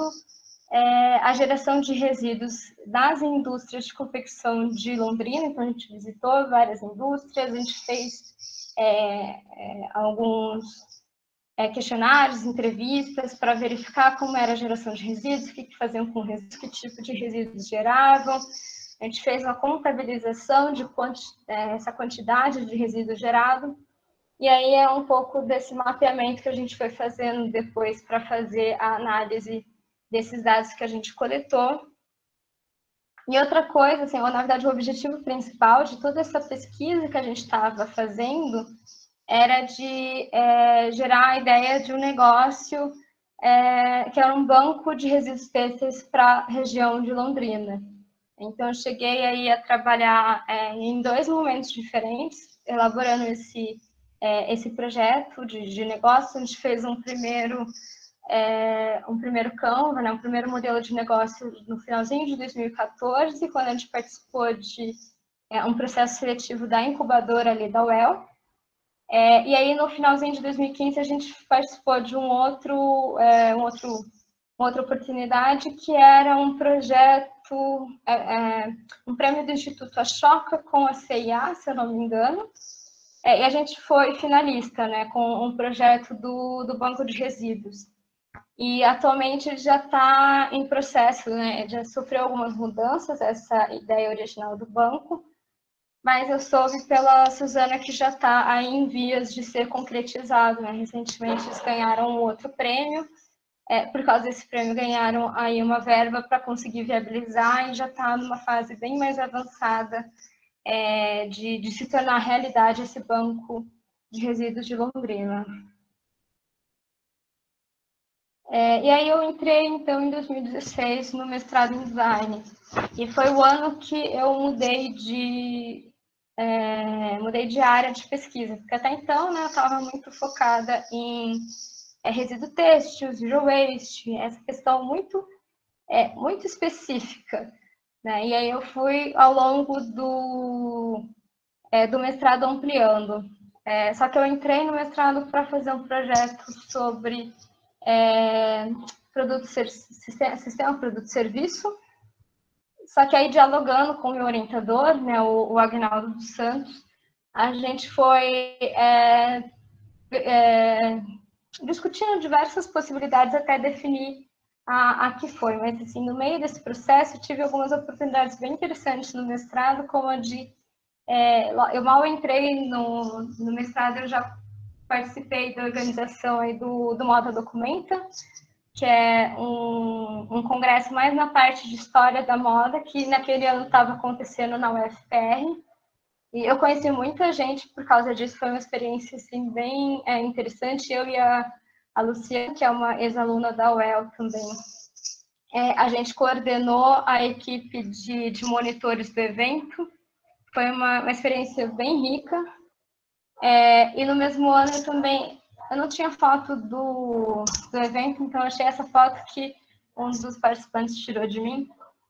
a geração de resíduos das indústrias de confecção de Londrina. Então, a gente visitou várias indústrias, a gente fez alguns questionários, entrevistas para verificar como era a geração de resíduos, o que faziam com resíduos, que tipo de resíduos geravam. A gente fez uma contabilização de essa quantidade de resíduo gerado. E aí é um pouco desse mapeamento que a gente foi fazendo depois para fazer a análise desses dados que a gente coletou. E outra coisa, assim, na verdade, o objetivo principal de toda essa pesquisa que a gente estava fazendo era de gerar a ideia de um negócio que era um banco de resíduos têxteis para a região de Londrina. Então, eu cheguei aí a trabalhar em 2 momentos diferentes, elaborando esse projeto de negócio. A gente fez um primeiro Canva, né, um primeiro modelo de negócio no finalzinho de 2014, quando a gente participou de um processo seletivo da incubadora ali da UEL. E aí, no finalzinho de 2015, a gente participou de uma outra oportunidade, que era um projeto, um prêmio do Instituto Ashoka com a CIA, se eu não me engano. E a gente foi finalista, né, com um projeto do Banco de Resíduos. E atualmente já está em processo, né, já sofreu algumas mudanças essa ideia original do banco, mas eu soube pela Suzana que já está aí em vias de ser concretizado, né? Recentemente eles ganharam um outro prêmio, por causa desse prêmio ganharam aí uma verba para conseguir viabilizar, e já está numa fase bem mais avançada de se tornar realidade esse banco de resíduos de Londrina. E aí eu entrei, então, em 2016 no mestrado em design, e foi o ano que eu mudei de área de pesquisa, porque até então, né, eu estava muito focada em resíduo têxtil, zero waste, essa questão muito específica, né? E aí eu fui, ao longo do mestrado, ampliando. Só que eu entrei no mestrado para fazer um projeto sobre sistema produto-serviço, só que aí, dialogando com o meu orientador, né, o Agnaldo dos Santos, a gente foi discutindo diversas possibilidades até definir a que foi. Mas, assim, no meio desse processo, eu tive algumas oportunidades bem interessantes no mestrado, como a de... eu mal entrei no mestrado, eu já participei da organização aí do Moda Documenta, que é um congresso mais na parte de história da moda, que naquele ano estava acontecendo na UFPR. E eu conheci muita gente por causa disso, foi uma experiência assim, bem interessante. Eu e a Luciana, que é uma ex-aluna da UEL também, a gente coordenou a equipe de monitores do evento. Foi uma experiência bem rica. E no mesmo ano eu também... Eu não tinha foto do evento, então eu achei essa foto que um dos participantes tirou de mim.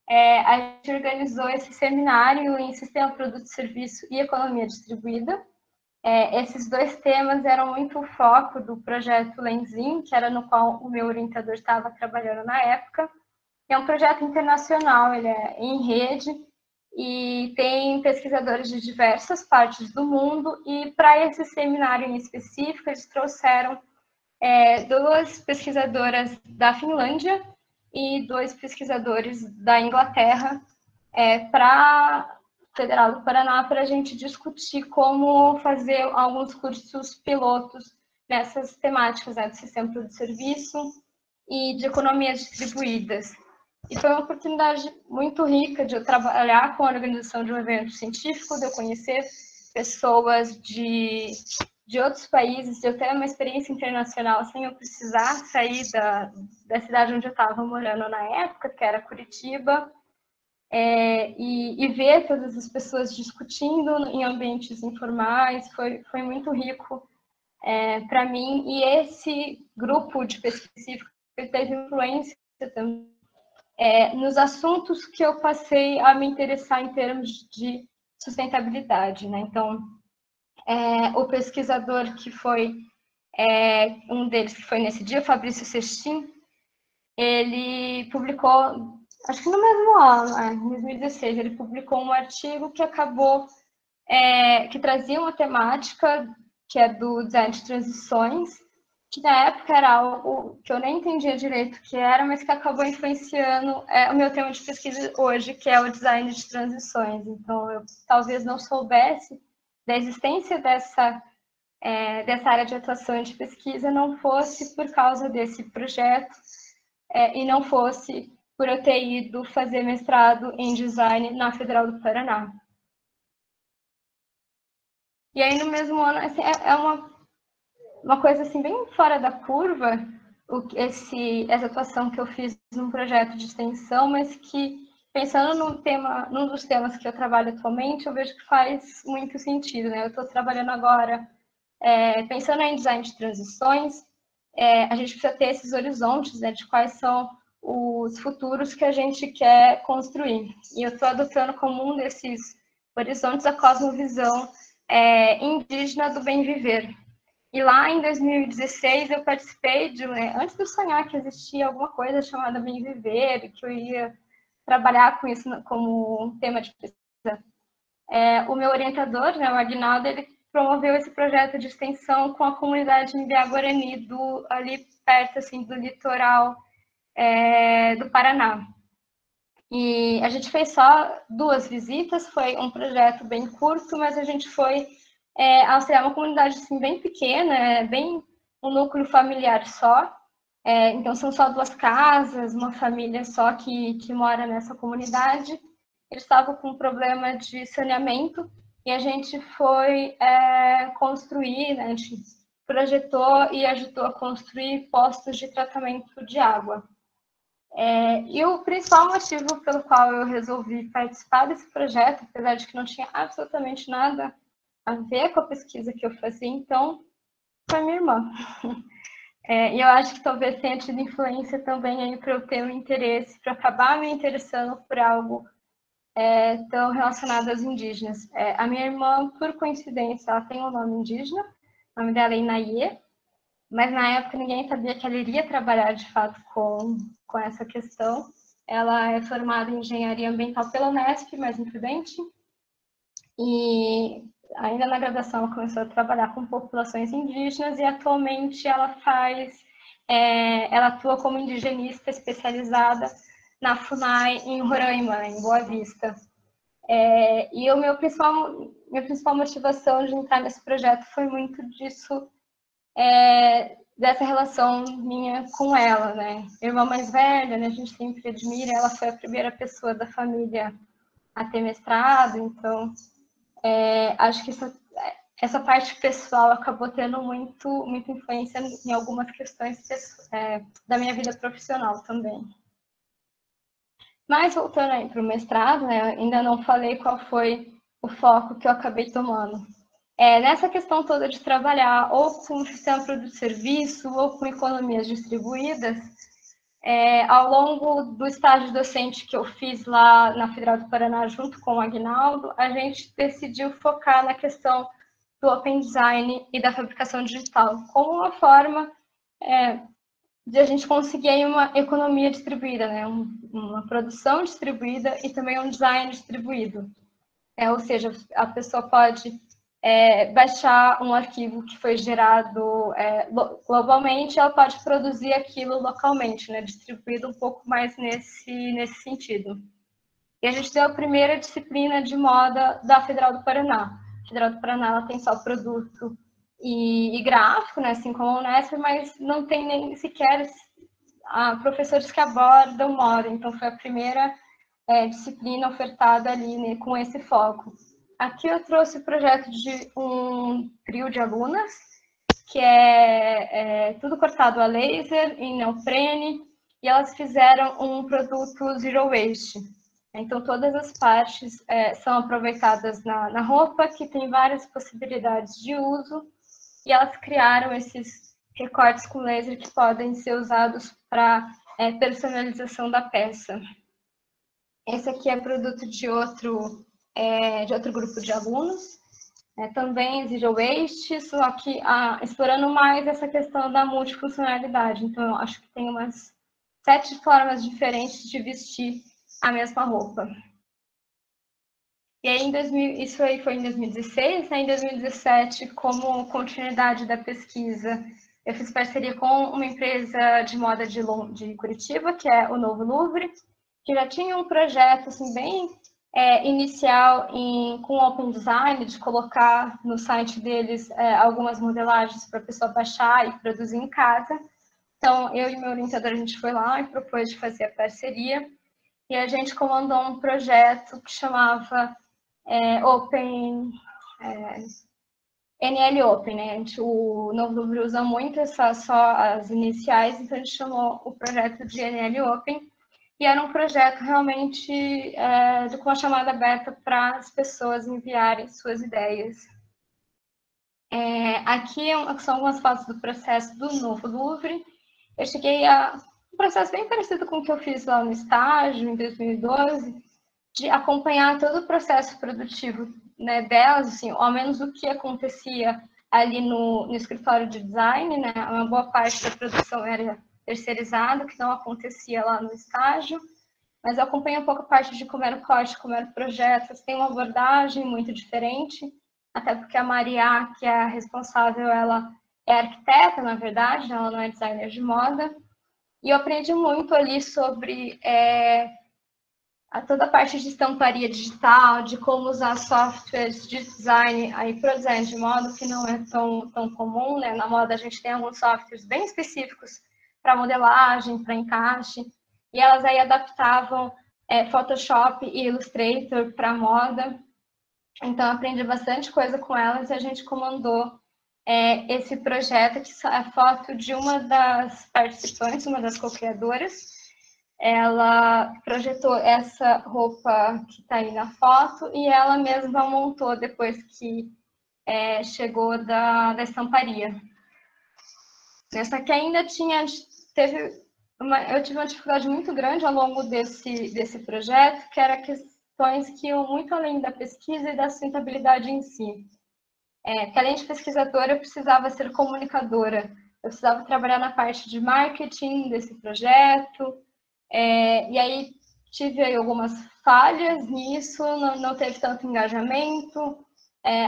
a gente organizou esse seminário em Sistema, Produto, Serviço e Economia Distribuída. Esses dois temas eram muito o foco do projeto Lenzin, que era no qual o meu orientador estava trabalhando na época. É um projeto internacional, ele é em rede e tem pesquisadores de diversas partes do mundo, e para esse seminário em específico eles trouxeram duas pesquisadoras da Finlândia e dois pesquisadores da Inglaterra para Federal do Paraná, para a gente discutir como fazer alguns cursos pilotos nessas temáticas, de sistema de serviço e de economias distribuídas. E foi uma oportunidade muito rica de eu trabalhar com a organização de um evento científico, de eu conhecer pessoas de outros países, de eu ter uma experiência internacional sem eu precisar sair da cidade onde eu estava morando na época, que era Curitiba, e ver todas as pessoas discutindo em ambientes informais, foi muito rico para mim. E esse grupo de pesquisa teve influência também nos assuntos que eu passei a me interessar em termos de sustentabilidade, né? Então, o pesquisador que foi um deles que foi nesse dia, Fabrício Sestin, ele publicou, acho que no mesmo ano, em 2016, ele publicou um artigo que acabou, que trazia uma temática que é do design de transições, que na época era algo que eu nem entendia direito o que era, mas que acabou influenciando o meu tema de pesquisa hoje, que é o design de transições. Então, eu talvez não soubesse da existência dessa área de atuação e de pesquisa, não fosse por causa desse projeto, e não fosse por eu ter ido fazer mestrado em design na Federal do Paraná. E aí, no mesmo ano, assim, uma coisa assim bem fora da curva, essa atuação que eu fiz num projeto de extensão, mas que, pensando num dos temas que eu trabalho atualmente, eu vejo que faz muito sentido, né? Eu estou trabalhando agora, pensando em design de transições, a gente precisa ter esses horizontes, né, de quais são os futuros que a gente quer construir. E eu estou adotando como um desses horizontes a cosmovisão indígena do bem viver. E lá em 2016 eu participei antes de eu sonhar que existia alguma coisa chamada Bem Viver, e que eu ia trabalhar com isso como um tema de pesquisa. O meu orientador, né, o Aguinaldo, ele promoveu esse projeto de extensão com a comunidade Mbiá-Guarani, ali perto assim, do litoral do Paraná. E a gente fez só 2 visitas, foi um projeto bem curto, mas a gente foi auxiliar uma comunidade assim, bem pequena, bem um núcleo familiar só. Então, são só 2 casas, uma família só que mora nessa comunidade. Eles estavam com um problema de saneamento e a gente foi construir, né, a gente projetou e ajudou a construir postos de tratamento de água. E o principal motivo pelo qual eu resolvi participar desse projeto, apesar de que não tinha absolutamente nada a ver com a pesquisa que eu fazia, então, foi minha irmã. E eu acho que talvez tenha tido influência também aí para eu ter um interesse, para acabar me interessando por algo tão relacionado aos indígenas. A minha irmã, por coincidência, ela tem um nome indígena, o nome dela é Inaie, mas na época ninguém sabia que ela iria trabalhar de fato com essa questão. Ela é formada em engenharia ambiental pela Unesp, mais em Prudente, e ainda na graduação ela começou a trabalhar com populações indígenas e atualmente ela atua como indigenista especializada na FUNAI em Roraima, em Boa Vista. E a minha principal motivação de entrar nesse projeto foi muito disso, dessa relação minha com ela, né? Irmã mais velha, né? A gente sempre admira, ela foi a primeira pessoa da família a ter mestrado, então acho que essa parte pessoal acabou tendo muita influência em algumas questões da minha vida profissional também. Mas voltando aí para o mestrado, né, ainda não falei qual foi o foco que eu acabei tomando. Nessa questão toda de trabalhar ou com sistema produto-serviço ou com economias distribuídas, Ao longo do estágio docente que eu fiz lá na Federal do Paraná, junto com o Aguinaldo, a gente decidiu focar na questão do Open Design e da fabricação digital, como uma forma de a gente conseguir uma economia distribuída, né? Uma produção distribuída e também um design distribuído. Ou seja, a pessoa pode baixar um arquivo que foi gerado globalmente, ela pode produzir aquilo localmente, né? Distribuído um pouco mais nesse sentido. E a gente deu a primeira disciplina de moda da Federal do Paraná. A Federal do Paraná ela tem só produto e gráfico, né, assim como a Unesp, mas não tem nem sequer professores que abordam moda. Então, foi a primeira disciplina ofertada ali, né, com esse foco. Aqui eu trouxe o projeto de um trio de alunas, que é tudo cortado a laser, em neoprene, e elas fizeram um produto zero waste. Então, todas as partes são aproveitadas na roupa, que tem várias possibilidades de uso, e elas criaram esses recortes com laser que podem ser usados para personalização da peça. Esse aqui é produto de outro grupo de alunos, também zero waste, só que explorando mais essa questão da multifuncionalidade. Então, eu acho que tem umas 7 formas diferentes de vestir a mesma roupa. E aí, isso aí foi em 2016, né? Em 2017, como continuidade da pesquisa, eu fiz parceria com uma empresa de moda de Curitiba, que é o Novo Louvre, que já tinha um projeto assim, bem inicial com Open Design, de colocar no site deles algumas modelagens para a pessoa baixar e produzir em casa. Então, eu e meu orientador, a gente foi lá e propôs de fazer a parceria, e a gente comandou um projeto que chamava NL Open, né? O Novo Louvre usa muito só as iniciais, então a gente chamou o projeto de NL Open, e era um projeto realmente com a chamada aberta para as pessoas enviarem suas ideias. Aqui são algumas fotos do processo do Novo Louvre. Eu cheguei a um processo bem parecido com o que eu fiz lá no estágio, em 2012, de acompanhar todo o processo produtivo, né, delas, assim, ao menos o que acontecia ali no escritório de design, né, uma boa parte da produção era terceirizada, que não acontecia lá no estágio, mas eu acompanhei um pouco a parte de como era o corte, como era o projeto. Tem uma abordagem muito diferente, até porque a Maria, que é a responsável, ela é arquiteta, na verdade, ela não é designer de moda, e eu aprendi muito ali sobre toda a parte de estamparia digital, de como usar softwares de design aí para o design de moda, que não é tão comum, né? Na moda a gente tem alguns softwares bem específicos para modelagem, para encaixe, e elas aí adaptavam Photoshop e Illustrator para moda. Então, eu aprendi bastante coisa com elas e a gente comandou esse projeto, que é a foto de uma das participantes, uma das co-criadoras. Ela projetou essa roupa que está aí na foto e ela mesma montou depois que chegou da estamparia. Essa que ainda eu tive uma dificuldade muito grande ao longo desse projeto, que era questões que iam muito além da pesquisa e da sustentabilidade em si. Que além de pesquisadora, eu precisava ser comunicadora. Eu precisava trabalhar na parte de marketing desse projeto. E aí tive aí algumas falhas nisso, não teve tanto engajamento.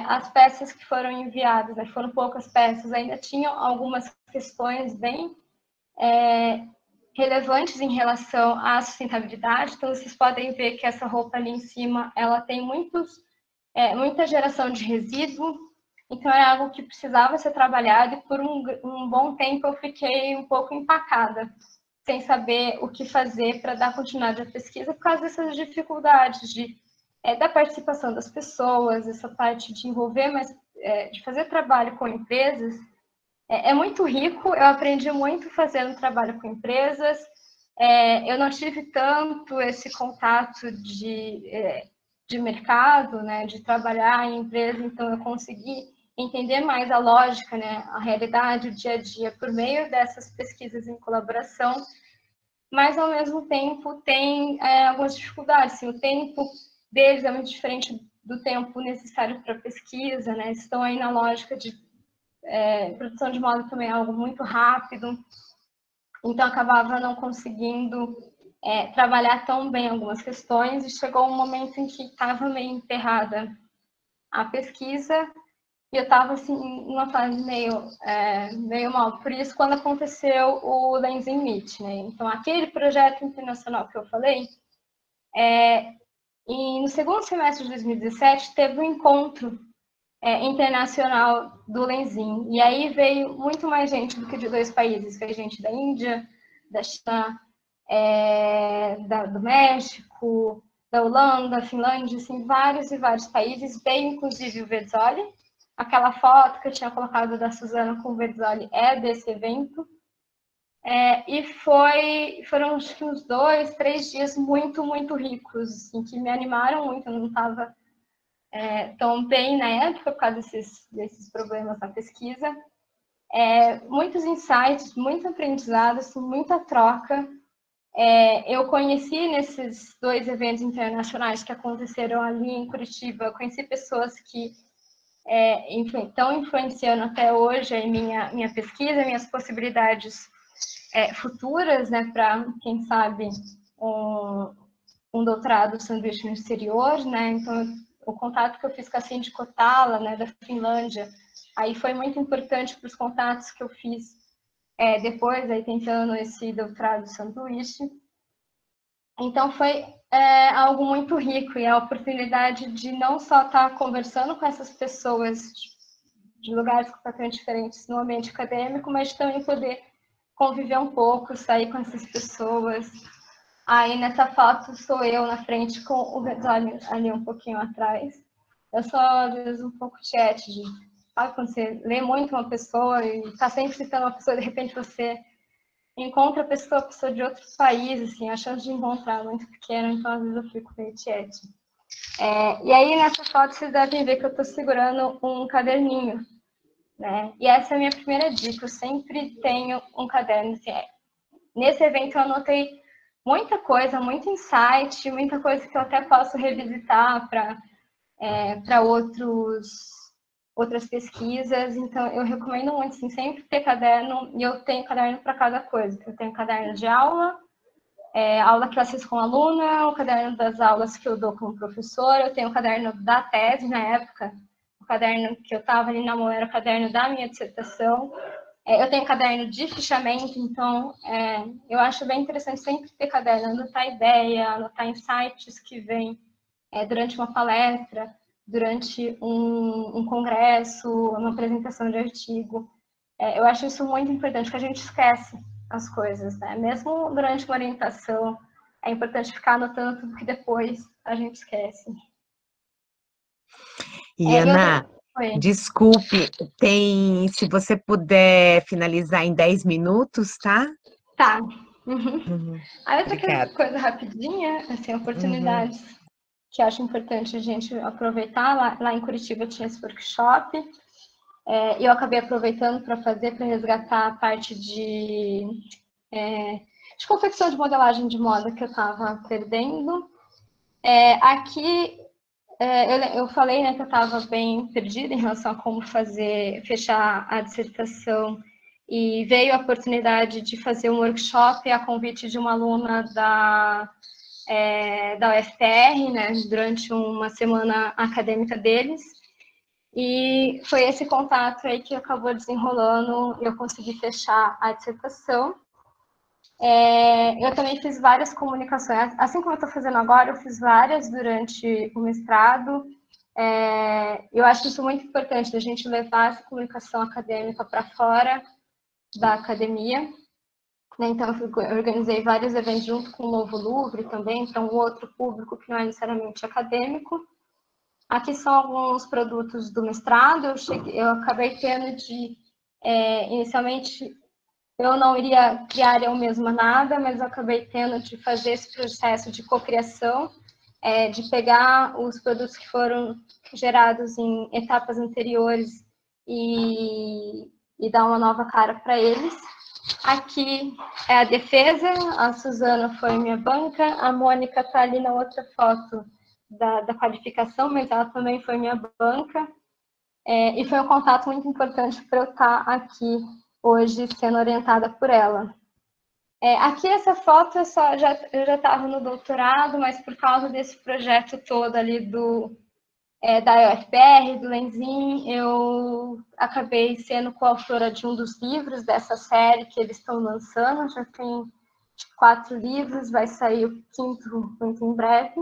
As peças que foram enviadas, né, foram poucas peças, ainda tinham algumas questões bem relevantes em relação à sustentabilidade. Então, vocês podem ver que essa roupa ali em cima, ela tem muita geração de resíduo. Então, é algo que precisava ser trabalhado, e por um bom tempo eu fiquei um pouco empacada, sem saber o que fazer para dar continuidade à pesquisa, por causa dessas dificuldades da participação das pessoas, essa parte de envolver, de fazer trabalho com empresas. É muito rico, eu aprendi muito fazendo trabalho com empresas. Eu não tive tanto esse contato de mercado, né, de trabalhar em empresa, então eu consegui entender mais a lógica, né, a realidade, o dia a dia, por meio dessas pesquisas em colaboração. mas ao mesmo tempo tem algumas dificuldades. Assim, o tempo deles é muito diferente do tempo necessário para pesquisa, né? Estão aí na lógica de produção de moda também é algo muito rápido, então acabava não conseguindo trabalhar tão bem algumas questões, e chegou um momento em que estava meio enterrada a pesquisa, e eu estava assim, numa fase meio mal. Por isso, quando aconteceu o Lenzing Meet, né? Então, aquele projeto internacional que eu falei, e no segundo semestre de 2017, teve um encontro internacional do Lenzing. E aí veio muito mais gente do que de 2 países. Veio gente da Índia, da China, do México, da Holanda, Finlândia, assim, vários e vários países. Veio inclusive o Vezzoli. Aquela foto que eu tinha colocado da Suzana com o Vezzoli é desse evento. E foram acho que uns 2, 3 dias muito, muito ricos, assim, que me animaram muito. Eu não estava tão bem na época por causa desses problemas na pesquisa. Muitos insights, muito aprendizado, assim, muita troca. Eu conheci nesses 2 eventos internacionais que aconteceram ali em Curitiba, conheci pessoas que estão influenciando até hoje a minha pesquisa, minhas possibilidades futuras, né, para, quem sabe, um doutorado sanduíche no exterior, né? Então, o contato que eu fiz com a Cindy Kotala, né, da Finlândia, aí foi muito importante para os contatos que eu fiz depois, aí tentando esse doutorado sanduíche. Então, foi algo muito rico, e a oportunidade de não só estar conversando com essas pessoas de lugares completamente diferentes no ambiente acadêmico, mas de também poder conviver um pouco, sair com essas pessoas. Aí nessa foto sou eu na frente com o Vezzoli ali um pouquinho atrás. Eu sou, às vezes, um pouco tiete, sabe, quando você lê muito uma pessoa e está sempre citando uma pessoa, de repente você encontra a pessoa de outros países, assim, a chance de encontrar é muito pequena, então às vezes eu fico meio tiete. E aí nessa foto vocês devem ver que eu estou segurando um caderninho, né? E essa é a minha primeira dica, eu sempre tenho um caderno. Assim, nesse evento eu anotei muita coisa, muito insight, muita coisa que eu até posso revisitar para outras pesquisas. Então, eu recomendo muito, assim, sempre ter caderno, e eu tenho caderno para cada coisa. Eu tenho caderno de aula, aula que eu assisto com aluna, o caderno das aulas que eu dou como professor, eu tenho o caderno da tese na época, o caderno que eu estava ali na mão era o caderno da minha dissertação. Eu tenho caderno de fichamento, então eu acho bem interessante sempre ter caderno, anotar ideia, anotar insights que vêm durante uma palestra, durante um congresso, uma apresentação de artigo. Eu acho isso muito importante, porque a gente esquece as coisas, né? Mesmo durante uma orientação, é importante ficar anotando tudo que depois a gente esquece. E Ana, desculpe, se você puder finalizar em 10 minutos, tá? Tá. Aí outra coisa rapidinha, assim, oportunidades que eu acho importante a gente aproveitar. Lá em Curitiba tinha esse workshop, e eu acabei aproveitando para resgatar a parte de confecção de modelagem de moda que eu estava perdendo. Aqui eu falei, né, que eu estava bem perdida em relação a como fechar a dissertação, e veio a oportunidade de fazer um workshop a convite de uma aluna da UFPR, né, durante uma semana acadêmica deles, e foi esse contato aí que acabou desenrolando e eu consegui fechar a dissertação. Eu também fiz várias comunicações, assim como eu estou fazendo agora, eu fiz várias durante o mestrado. Eu acho isso muito importante, da gente levar essa comunicação acadêmica para fora da academia. Então, eu organizei vários eventos junto com o Novo Louvre também, para um outro público que não é necessariamente acadêmico. Aqui são alguns produtos do mestrado. Eu acabei tendo inicialmente, eu não iria criar eu mesma nada, mas eu acabei tendo de fazer esse processo de cocriação, de pegar os produtos que foram gerados em etapas anteriores e dar uma nova cara para eles. Aqui é a defesa, a Suzana foi minha banca, a Mônica está ali na outra foto da qualificação, mas ela também foi minha banca. E foi um contato muito importante para eu estar aqui hoje sendo orientada por ela. Aqui essa foto eu já estava no doutorado, mas por causa desse projeto todo ali da UFPR, do Lenzin, eu acabei sendo coautora de um dos livros dessa série que eles estão lançando, já tem 4 livros, vai sair o 5º muito em breve.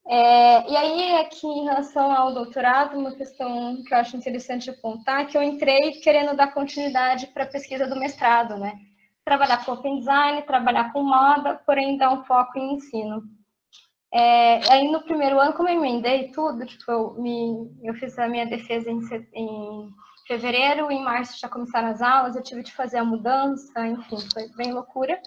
E aí, aqui em relação ao doutorado, uma questão que eu acho interessante apontar, que eu entrei querendo dar continuidade para a pesquisa do mestrado, né? Trabalhar com open design, trabalhar com moda, porém dar um foco em ensino. Aí no primeiro ano, como eu emendei tudo, tipo, eu fiz a minha defesa em fevereiro, em março já começaram as aulas, eu tive de fazer a mudança, enfim, foi bem loucura.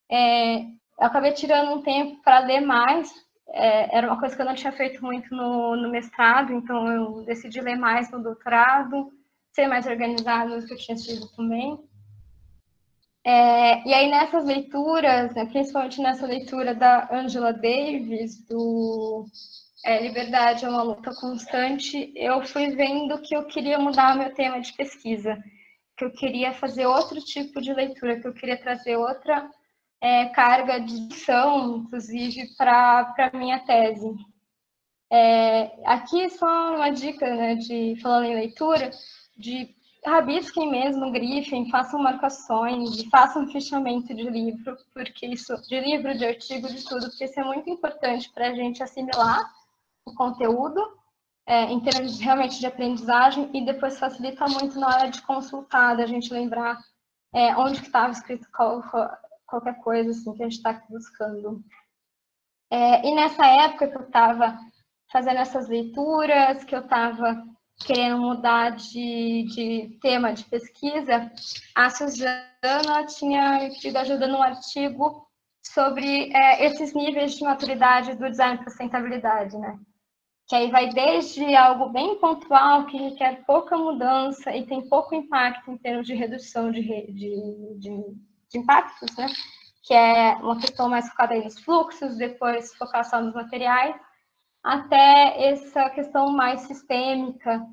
Eu acabei tirando um tempo para ler mais, era uma coisa que eu não tinha feito muito no mestrado, então eu decidi ler mais no doutorado, ser mais organizado do que eu tinha sido também. E aí nessas leituras, né, principalmente nessa leitura da Angela Davis, do Liberdade é uma luta constante, eu fui vendo que eu queria mudar o meu tema de pesquisa, que eu queria fazer outro tipo de leitura, que eu queria trazer outra carga de discussão, inclusive, para a minha tese. Aqui só uma dica, né, falando em leitura, de rabisquem mesmo, grifem, façam marcações, façam fichamento de livro, porque isso, de livro, de artigo, de tudo, porque isso é muito importante para a gente assimilar o conteúdo, em termos realmente de aprendizagem, e depois facilita muito na hora de consultar, da gente lembrar onde que estava escrito qualquer coisa assim, que a gente está buscando. E nessa época que eu estava fazendo essas leituras, que eu estava querendo mudar de tema de pesquisa, a Suzana tinha tido ajuda num artigo sobre esses níveis de maturidade do design para sustentabilidade, né? Que aí vai desde algo bem pontual, que requer pouca mudança e tem pouco impacto em termos de redução de impactos, né? Que é uma questão mais focada aí nos fluxos, depois focar só nos materiais, até essa questão mais sistêmica,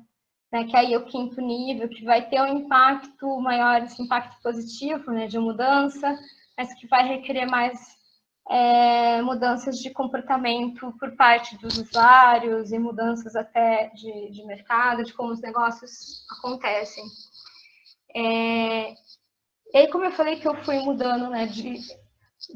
né, que aí é o 5º nível, que vai ter um impacto maior, esse impacto positivo, né, de mudança, mas que vai requerer mais mudanças de comportamento por parte dos usuários e mudanças até de mercado, de como os negócios acontecem. E aí, como eu falei que eu fui mudando, né,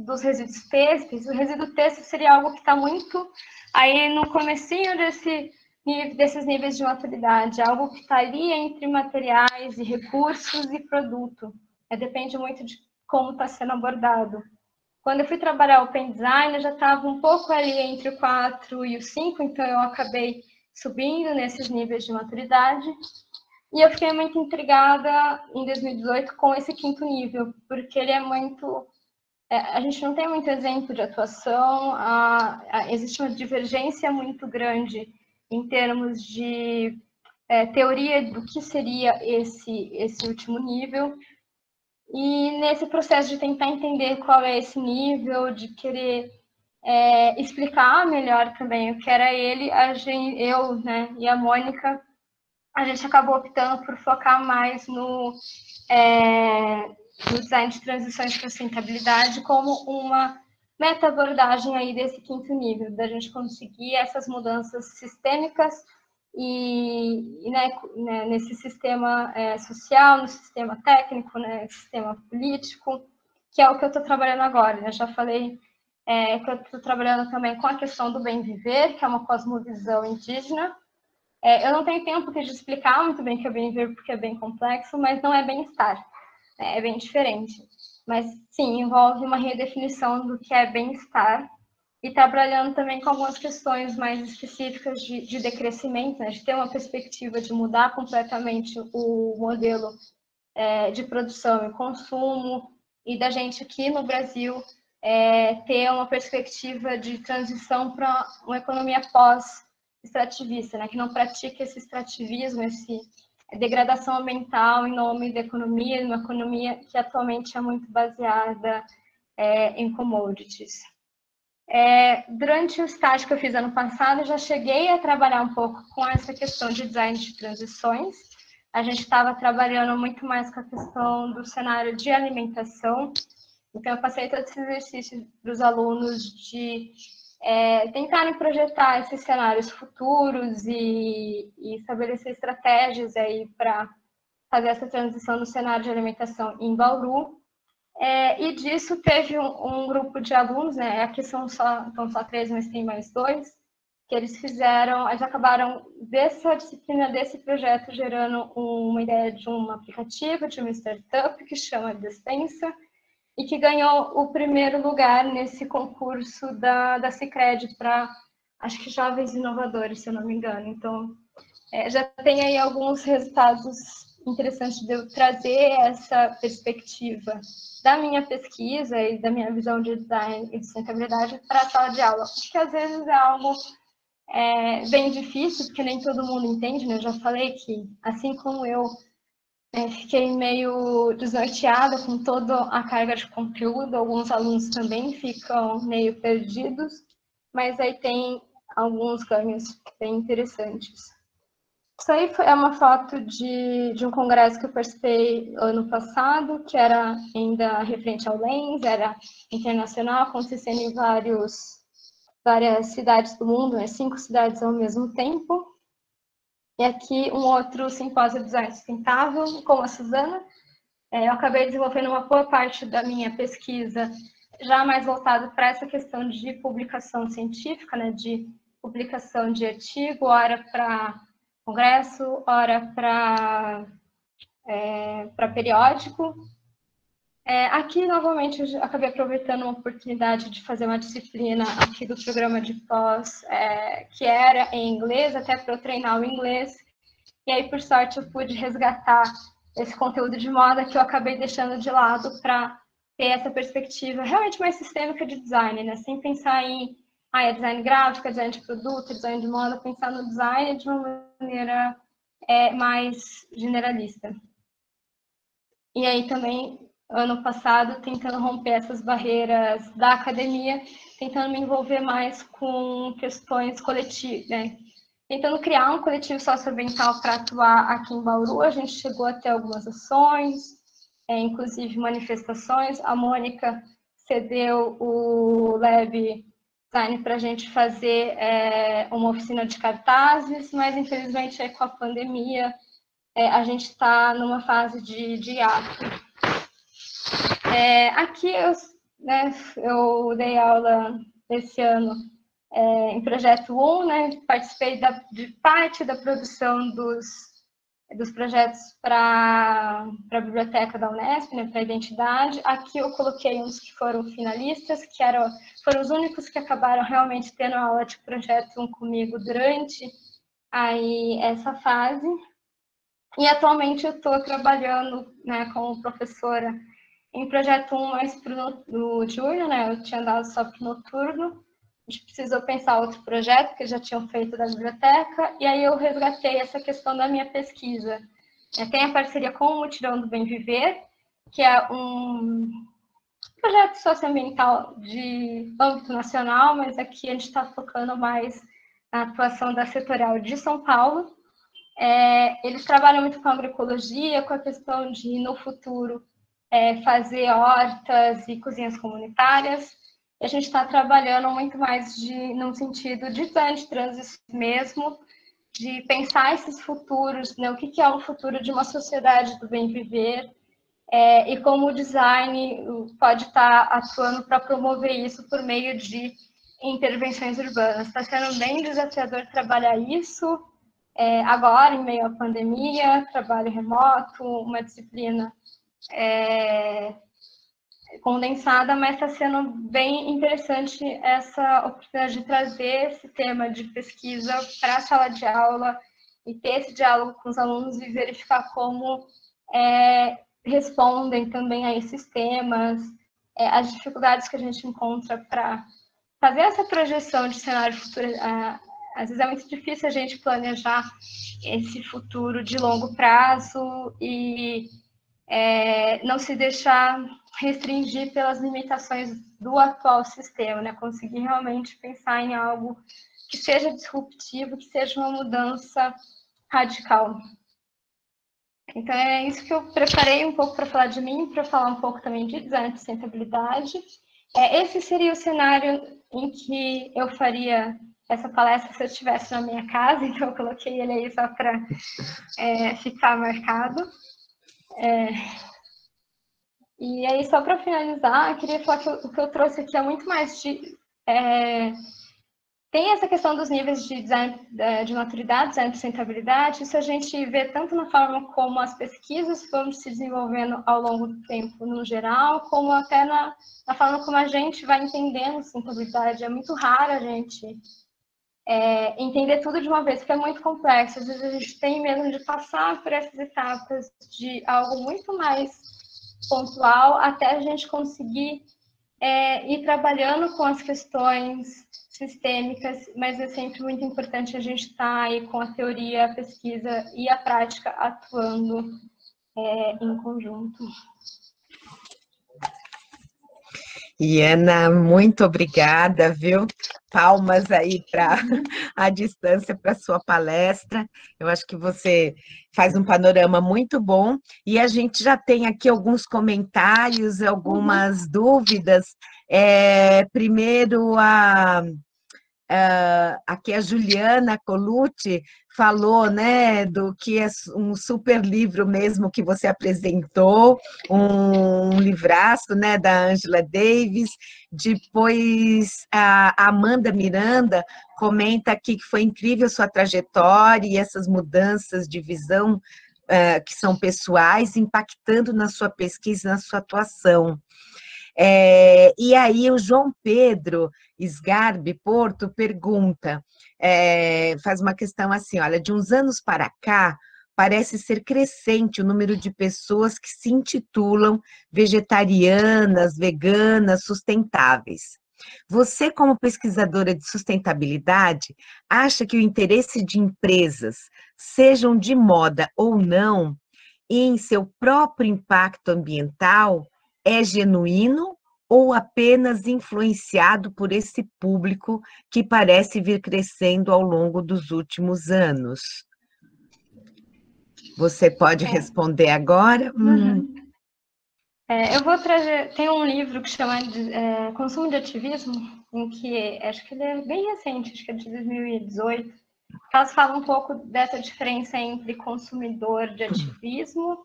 dos resíduos têxteis, o resíduo têxtil seria algo que está muito aí no comecinho desses níveis de maturidade, algo que está ali entre materiais e recursos e produto. Depende muito de como está sendo abordado. Quando eu fui trabalhar Open Design, eu já estava um pouco ali entre o 4 e o 5, então eu acabei subindo nesses níveis de maturidade. E eu fiquei muito intrigada em 2018 com esse 5º nível, porque ele é muito... a gente não tem muito exemplo de atuação, existe uma divergência muito grande em termos de teoria do que seria esse último nível. E nesse processo de tentar entender qual é esse nível, de querer explicar melhor também o que era ele, eu, né, e a Mônica, a gente acabou optando por focar mais no design de transições para sustentabilidade como uma meta-abordagem aí desse 5º nível, da gente conseguir essas mudanças sistêmicas e né, nesse sistema social, no sistema técnico, né, sistema político, que é o que eu estou trabalhando agora. Eu já falei que eu estou trabalhando também com a questão do bem viver, que é uma cosmovisão indígena. Eu não tenho tempo de explicar muito bem o que é bem viver, porque é bem complexo, mas não é bem-estar, é bem diferente. Mas, sim, envolve uma redefinição do que é bem-estar e trabalhando também com algumas questões mais específicas de decrescimento, né? De ter uma perspectiva de mudar completamente o modelo de produção e consumo, e da gente aqui no Brasil ter uma perspectiva de transição para uma economia pós-extrativista, né? Que não pratica esse extrativismo, esse degradação ambiental em nome da economia, uma economia que atualmente é muito baseada em commodities. Durante o estágio que eu fiz ano passado, eu já cheguei a trabalhar um pouco com essa questão de design de transições. A gente estava trabalhando muito mais com a questão do cenário de alimentação. Então, eu passei todo esse exercício para os alunos de tentarem projetar esses cenários futuros e estabelecer estratégias aí para fazer essa transição no cenário de alimentação em Bauru. E disso teve um grupo de alunos, né? Aqui são só 3, mas tem mais 2, que eles acabaram dessa disciplina, desse projeto, gerando uma ideia de um aplicativo, de uma startup que chama Despensa, e que ganhou o primeiro lugar nesse concurso da Sicredi para, acho que jovens inovadores, se eu não me engano. Então, já tem aí alguns resultados interessantes de eu trazer essa perspectiva da minha pesquisa e da minha visão de design e de sustentabilidade para a sala de aula, porque às vezes é algo bem difícil, porque nem todo mundo entende, né? Eu já falei que, assim como eu fiquei meio desnorteada com toda a carga de conteúdo, alguns alunos também ficam meio perdidos, mas aí tem alguns ganhos bem interessantes. Isso aí é uma foto de um congresso que eu participei ano passado, que era ainda referente ao LENS, era internacional, acontecendo em várias cidades do mundo, 5 cidades ao mesmo tempo. E aqui um outro simpósio de design sustentável com a Suzana. Eu acabei desenvolvendo uma boa parte da minha pesquisa já mais voltada para essa questão de publicação científica, né, de publicação de artigo, ora para congresso, ora para periódico. Aqui, novamente, eu acabei aproveitando uma oportunidade de fazer uma disciplina aqui do programa de pós, que era em inglês, até para eu treinar o inglês. E aí, por sorte, eu pude resgatar esse conteúdo de moda que eu acabei deixando de lado para ter essa perspectiva realmente mais sistêmica de design, né? Sem pensar em design gráfico, design de produto, design de moda, pensar no design de uma maneira mais generalista. E aí também, ano passado, tentando romper essas barreiras da academia, tentando me envolver mais com questões coletivas, né? Tentando criar um coletivo socioambiental para atuar aqui em Bauru. A gente chegou a ter algumas ações, inclusive manifestações. A Mônica cedeu o Lab Design para a gente fazer uma oficina de cartazes, mas infelizmente com a pandemia a gente está numa fase de hiato. Aqui eu dei aula esse ano em Projeto 1, né? Participei de parte da produção dos projetos para a biblioteca da Unesp, né, para a identidade. Aqui eu coloquei uns que foram finalistas, que foram os únicos que acabaram realmente tendo aula de Projeto 1 comigo durante aí essa fase. E atualmente eu estou trabalhando, né, como professora em Projeto 1 mais no diurno, né? Eu tinha dado só para o noturno. A gente precisou pensar outro projeto que já tinham feito da biblioteca, e aí eu resgatei essa questão da minha pesquisa. Tem a parceria com o Mutirão do Bem Viver, que é um projeto socioambiental de âmbito nacional, mas aqui a gente está focando mais na atuação da setorial de São Paulo. Eles trabalham muito com a agroecologia, com a questão de, no futuro, fazer hortas e cozinhas comunitárias. E a gente está trabalhando muito mais num sentido de design de transição mesmo, de pensar esses futuros, né? O que é o futuro de uma sociedade do bem viver, e como o design pode estar atuando para promover isso por meio de intervenções urbanas. Está sendo bem desafiador trabalhar isso agora, em meio à pandemia, trabalho remoto, uma disciplina condensada, mas está sendo bem interessante essa oportunidade de trazer esse tema de pesquisa para a sala de aula e ter esse diálogo com os alunos e verificar como respondem também a esses temas, as dificuldades que a gente encontra para fazer essa projeção de cenário futuro, às vezes é muito difícil a gente planejar esse futuro de longo prazo e não se deixar restringir pelas limitações do atual sistema, né? Conseguir realmente pensar em algo que seja disruptivo, que seja uma mudança radical. Então, é isso que eu preparei um pouco para falar de mim, para falar um pouco também de design de sustentabilidade. Esse seria o cenário em que eu faria essa palestra se eu estivesse na minha casa, então eu coloquei ele aí só para ficar marcado. E aí, só para finalizar, eu queria falar que o que eu trouxe aqui é muito mais de... Tem essa questão dos níveis de design, de maturidade, design de sustentabilidade, isso a gente vê tanto na forma como as pesquisas foram se desenvolvendo ao longo do tempo no geral, como até na forma como a gente vai entendendo sustentabilidade. É muito raro a gente entender tudo de uma vez, porque é muito complexo. Às vezes a gente tem medo de passar por essas etapas de algo muito mais pontual, até a gente conseguir ir trabalhando com as questões sistêmicas, mas é sempre muito importante a gente estar aí com a teoria, a pesquisa e a prática atuando em conjunto. E Ana, muito obrigada, viu? Palmas aí para a distância para a sua palestra. Eu acho que você faz um panorama muito bom. E a gente já tem aqui alguns comentários, algumas dúvidas. Primeiro, aqui a Juliana Colucci falou, né, do que é um super livro mesmo que você apresentou, um livraço, né, da Angela Davis. Depois a Amanda Miranda comenta aqui que foi incrível sua trajetória e essas mudanças de visão que são pessoais, impactando na sua pesquisa e na sua atuação. E aí o João Pedro Sgarbi Porto pergunta, faz uma questão assim, olha, de uns anos para cá, parece ser crescente o número de pessoas que se intitulam vegetarianas, veganas, sustentáveis. Você, como pesquisadora de sustentabilidade, acha que o interesse de empresas, sejam de moda ou não, em seu próprio impacto ambiental, é genuíno ou apenas influenciado por esse público que parece vir crescendo ao longo dos últimos anos? Você pode responder agora? Eu vou trazer... Tem um livro que chama Consumo de Ativismo, em que acho que ele é bem recente, acho que é de 2018. Elas falam um pouco dessa diferença entre consumidor de ativismo,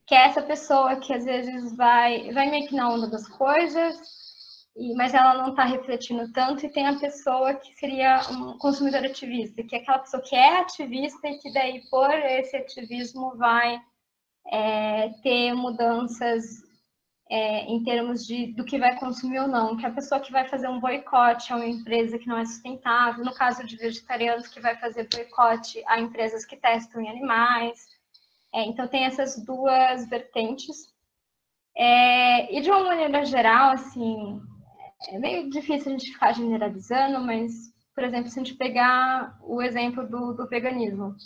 que é essa pessoa que às vezes vai meio que na onda das coisas, mas ela não está refletindo tanto, e tem a pessoa que seria um consumidor ativista, que é aquela pessoa que é ativista e que daí por esse ativismo vai ter mudanças em termos do que vai consumir ou não, que é a pessoa que vai fazer um boicote a uma empresa que não é sustentável, no caso de vegetarianos, que vai fazer boicote a empresas que testam em animais. Então, tem essas duas vertentes. E, de uma maneira geral, assim, é meio difícil a gente ficar generalizando, mas, por exemplo, se a gente pegar o exemplo do veganismo,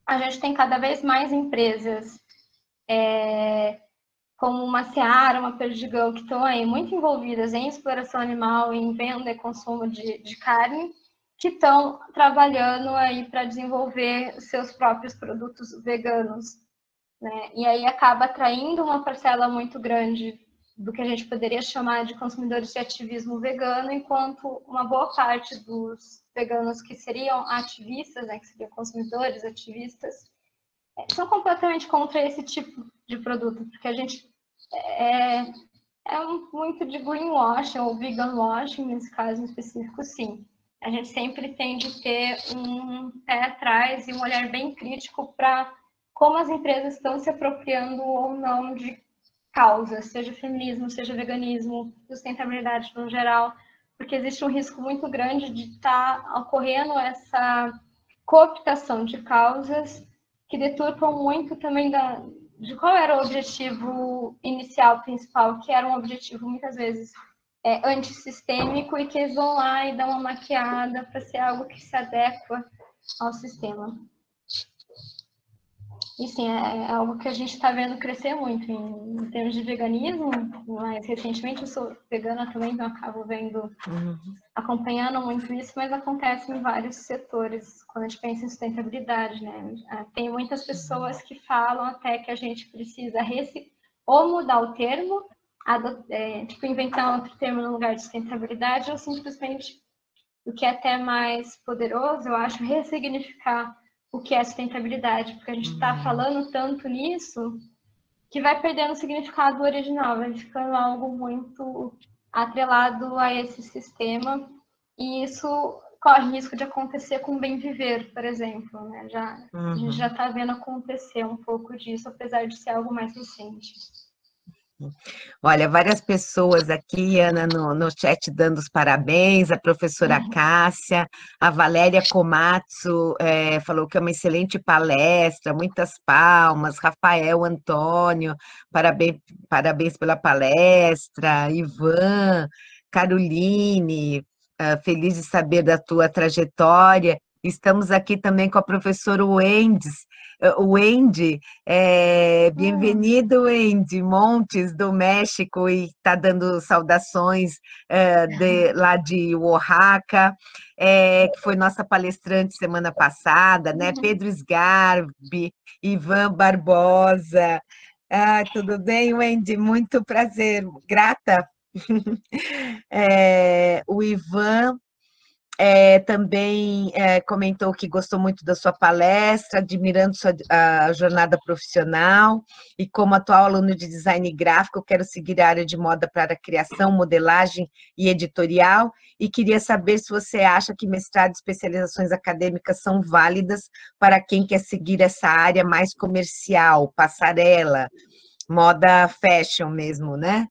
a gente tem cada vez mais empresas como uma Seara, uma Perdigão, que estão aí muito envolvidas em exploração animal, em venda e consumo de carne, que estão trabalhando aí para desenvolver seus próprios produtos veganos, né? E aí acaba atraindo uma parcela muito grande do que a gente poderia chamar de consumidores de ativismo vegano, enquanto uma boa parte dos veganos que seriam ativistas, né, que seriam consumidores ativistas, são completamente contra esse tipo de produto, porque a gente muito de greenwashing ou veganwashing, nesse caso em específico, sim. A gente sempre tem de ter um pé atrás e um olhar bem crítico para como as empresas estão se apropriando ou não de causas, seja feminismo, seja veganismo, sustentabilidade no geral, porque existe um risco muito grande de estar ocorrendo essa cooptação de causas que deturpam muito também de qual era o objetivo inicial, principal, que era um objetivo muitas vezes antissistêmico e que eles vão lá e dão uma maquiada para ser algo que se adequa ao sistema. E sim, é algo que a gente está vendo crescer muito em termos de veganismo. Mais recentemente eu sou vegana também, então acabo vendo, acompanhando muito isso, mas acontece em vários setores quando a gente pensa em sustentabilidade, né? Tem muitas pessoas que falam até que a gente precisa ou mudar o termo, tipo inventar outro termo no lugar de sustentabilidade, ou simplesmente, o que é até mais poderoso, eu acho, ressignificar o que é sustentabilidade, porque a gente está falando tanto nisso que vai perdendo o significado original, vai ficando algo muito atrelado a esse sistema, e isso corre risco de acontecer com o bem viver, por exemplo, né? A gente já está vendo acontecer um pouco disso, apesar de ser algo mais recente. Olha, várias pessoas aqui, Ana, no chat dando os parabéns, a professora Cássia, a Valéria Komatsu falou que é uma excelente palestra, muitas palmas, Rafael Antônio, parabéns pela palestra, Ivan, Caroline, feliz de saber da tua trajetória. Estamos aqui também com a professora Wendy, bem-vindo, Wendy Montes, do México, e está dando saudações lá de Oaxaca, que foi nossa palestrante semana passada, né? Pedro Sgarbi, Ivan Barbosa. Tudo bem, Wendy? Muito prazer, grata. O Ivan também comentou que gostou muito da sua palestra, admirando a jornada profissional, e como atual aluno de design gráfico, quero seguir a área de moda para a criação, modelagem e editorial, e queria saber se você acha que mestrado e especializações acadêmicas são válidas para quem quer seguir essa área mais comercial, passarela, moda fashion mesmo, né?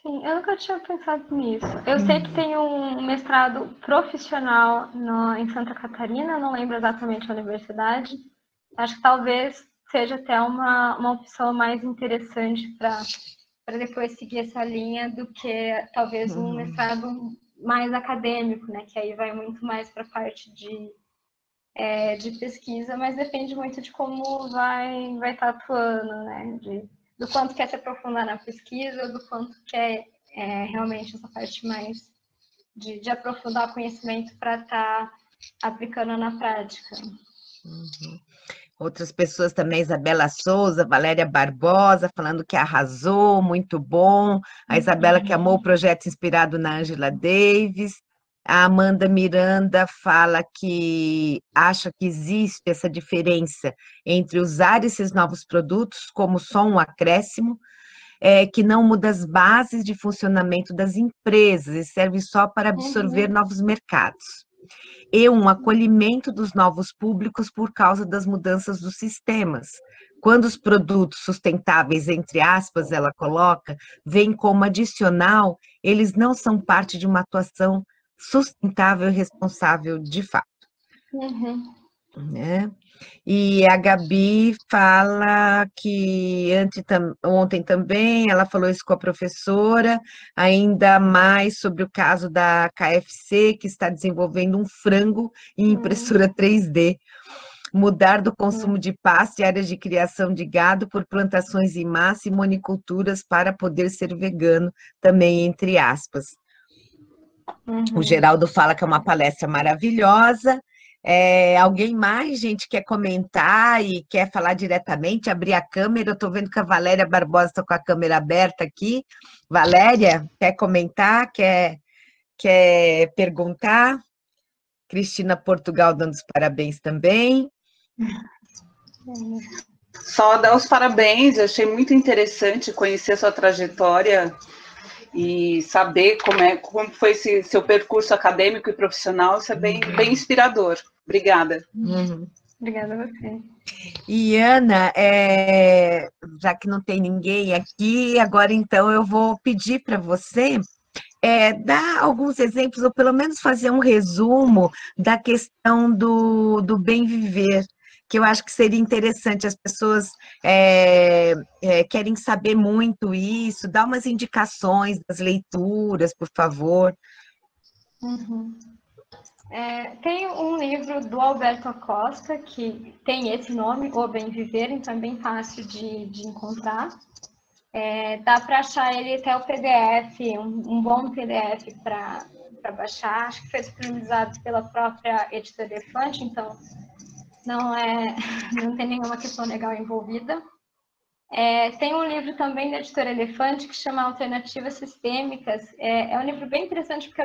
Sim, eu nunca tinha pensado nisso. Eu sei que tem um mestrado profissional em Santa Catarina, não lembro exatamente a universidade. Acho que talvez seja até uma opção mais interessante para depois seguir essa linha do que talvez um mestrado mais acadêmico, né? Que aí vai muito mais para a parte de pesquisa, mas depende muito de como vai estar atuando, né? Do quanto quer se aprofundar na pesquisa, do quanto quer realmente essa parte mais de aprofundar o conhecimento para estar aplicando na prática. Outras pessoas também, Isabela Souza, Valéria Barbosa, falando que arrasou, muito bom. A Isabela que amou o projeto inspirado na Angela Davis. A Amanda Miranda fala que acha que existe essa diferença entre usar esses novos produtos como só um acréscimo, que não muda as bases de funcionamento das empresas e serve só para absorver novos mercados. E um acolhimento dos novos públicos por causa das mudanças dos sistemas. Quando os produtos sustentáveis, entre aspas, ela coloca, vêm como adicional, eles não são parte de uma atuação sustentável e responsável de fato. Né? E a Gabi fala que ontem também, ela falou isso com a professora, ainda mais sobre o caso da KFC, que está desenvolvendo um frango em impressora 3D. Mudar do consumo de pasto e áreas de criação de gado por plantações em massa e moniculturas para poder ser vegano, também entre aspas. O Geraldo fala que é uma palestra maravilhosa. Alguém mais, gente, quer comentar e quer falar diretamente, abrir a câmera? Eu estou vendo que a Valéria Barbosa está com a câmera aberta aqui. Valéria, quer comentar? Quer perguntar? Cristina Portugal dando os parabéns também. Só dar os parabéns, eu achei muito interessante conhecer a sua trajetória e saber como foi esse seu percurso acadêmico e profissional. Isso é bem inspirador. Obrigada. Obrigada a você. E Ana, já que não tem ninguém aqui, agora então eu vou pedir para você dar alguns exemplos, ou pelo menos fazer um resumo da questão do bem viver. que eu acho que seria interessante. As pessoas querem saber muito isso. Dá umas indicações das leituras, por favor. Uhum. Tem um livro do Alberto Acosta, que tem esse nome, O Bem Viver, então é bem fácil de encontrar. Dá para achar ele até o PDF, um bom PDF para baixar. Acho que foi disponibilizado pela própria Editora Elefante, então não tem nenhuma questão legal envolvida. Tem um livro também da Editora Elefante que chama Alternativas Sistêmicas. É um livro bem interessante porque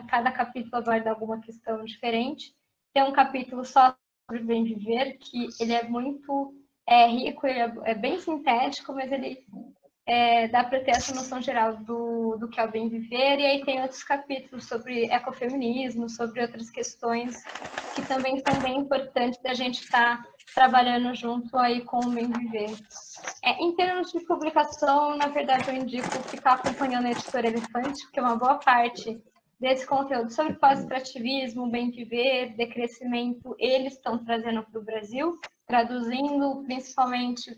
cada capítulo aborda alguma questão diferente. Tem um capítulo só sobre o bem viver, que ele é muito rico, ele é bem sintético, mas ele dá para ter essa noção geral do que é o bem viver. E aí tem outros capítulos sobre ecofeminismo, sobre outras questões que também são bem importantes da gente estar trabalhando junto aí com o bem viver. Em termos de publicação, na verdade, eu indico ficar acompanhando a Editora Elefante, porque uma boa parte desse conteúdo sobre pós-extrativismo, bem viver, decrescimento, eles estão trazendo para o Brasil, traduzindo principalmente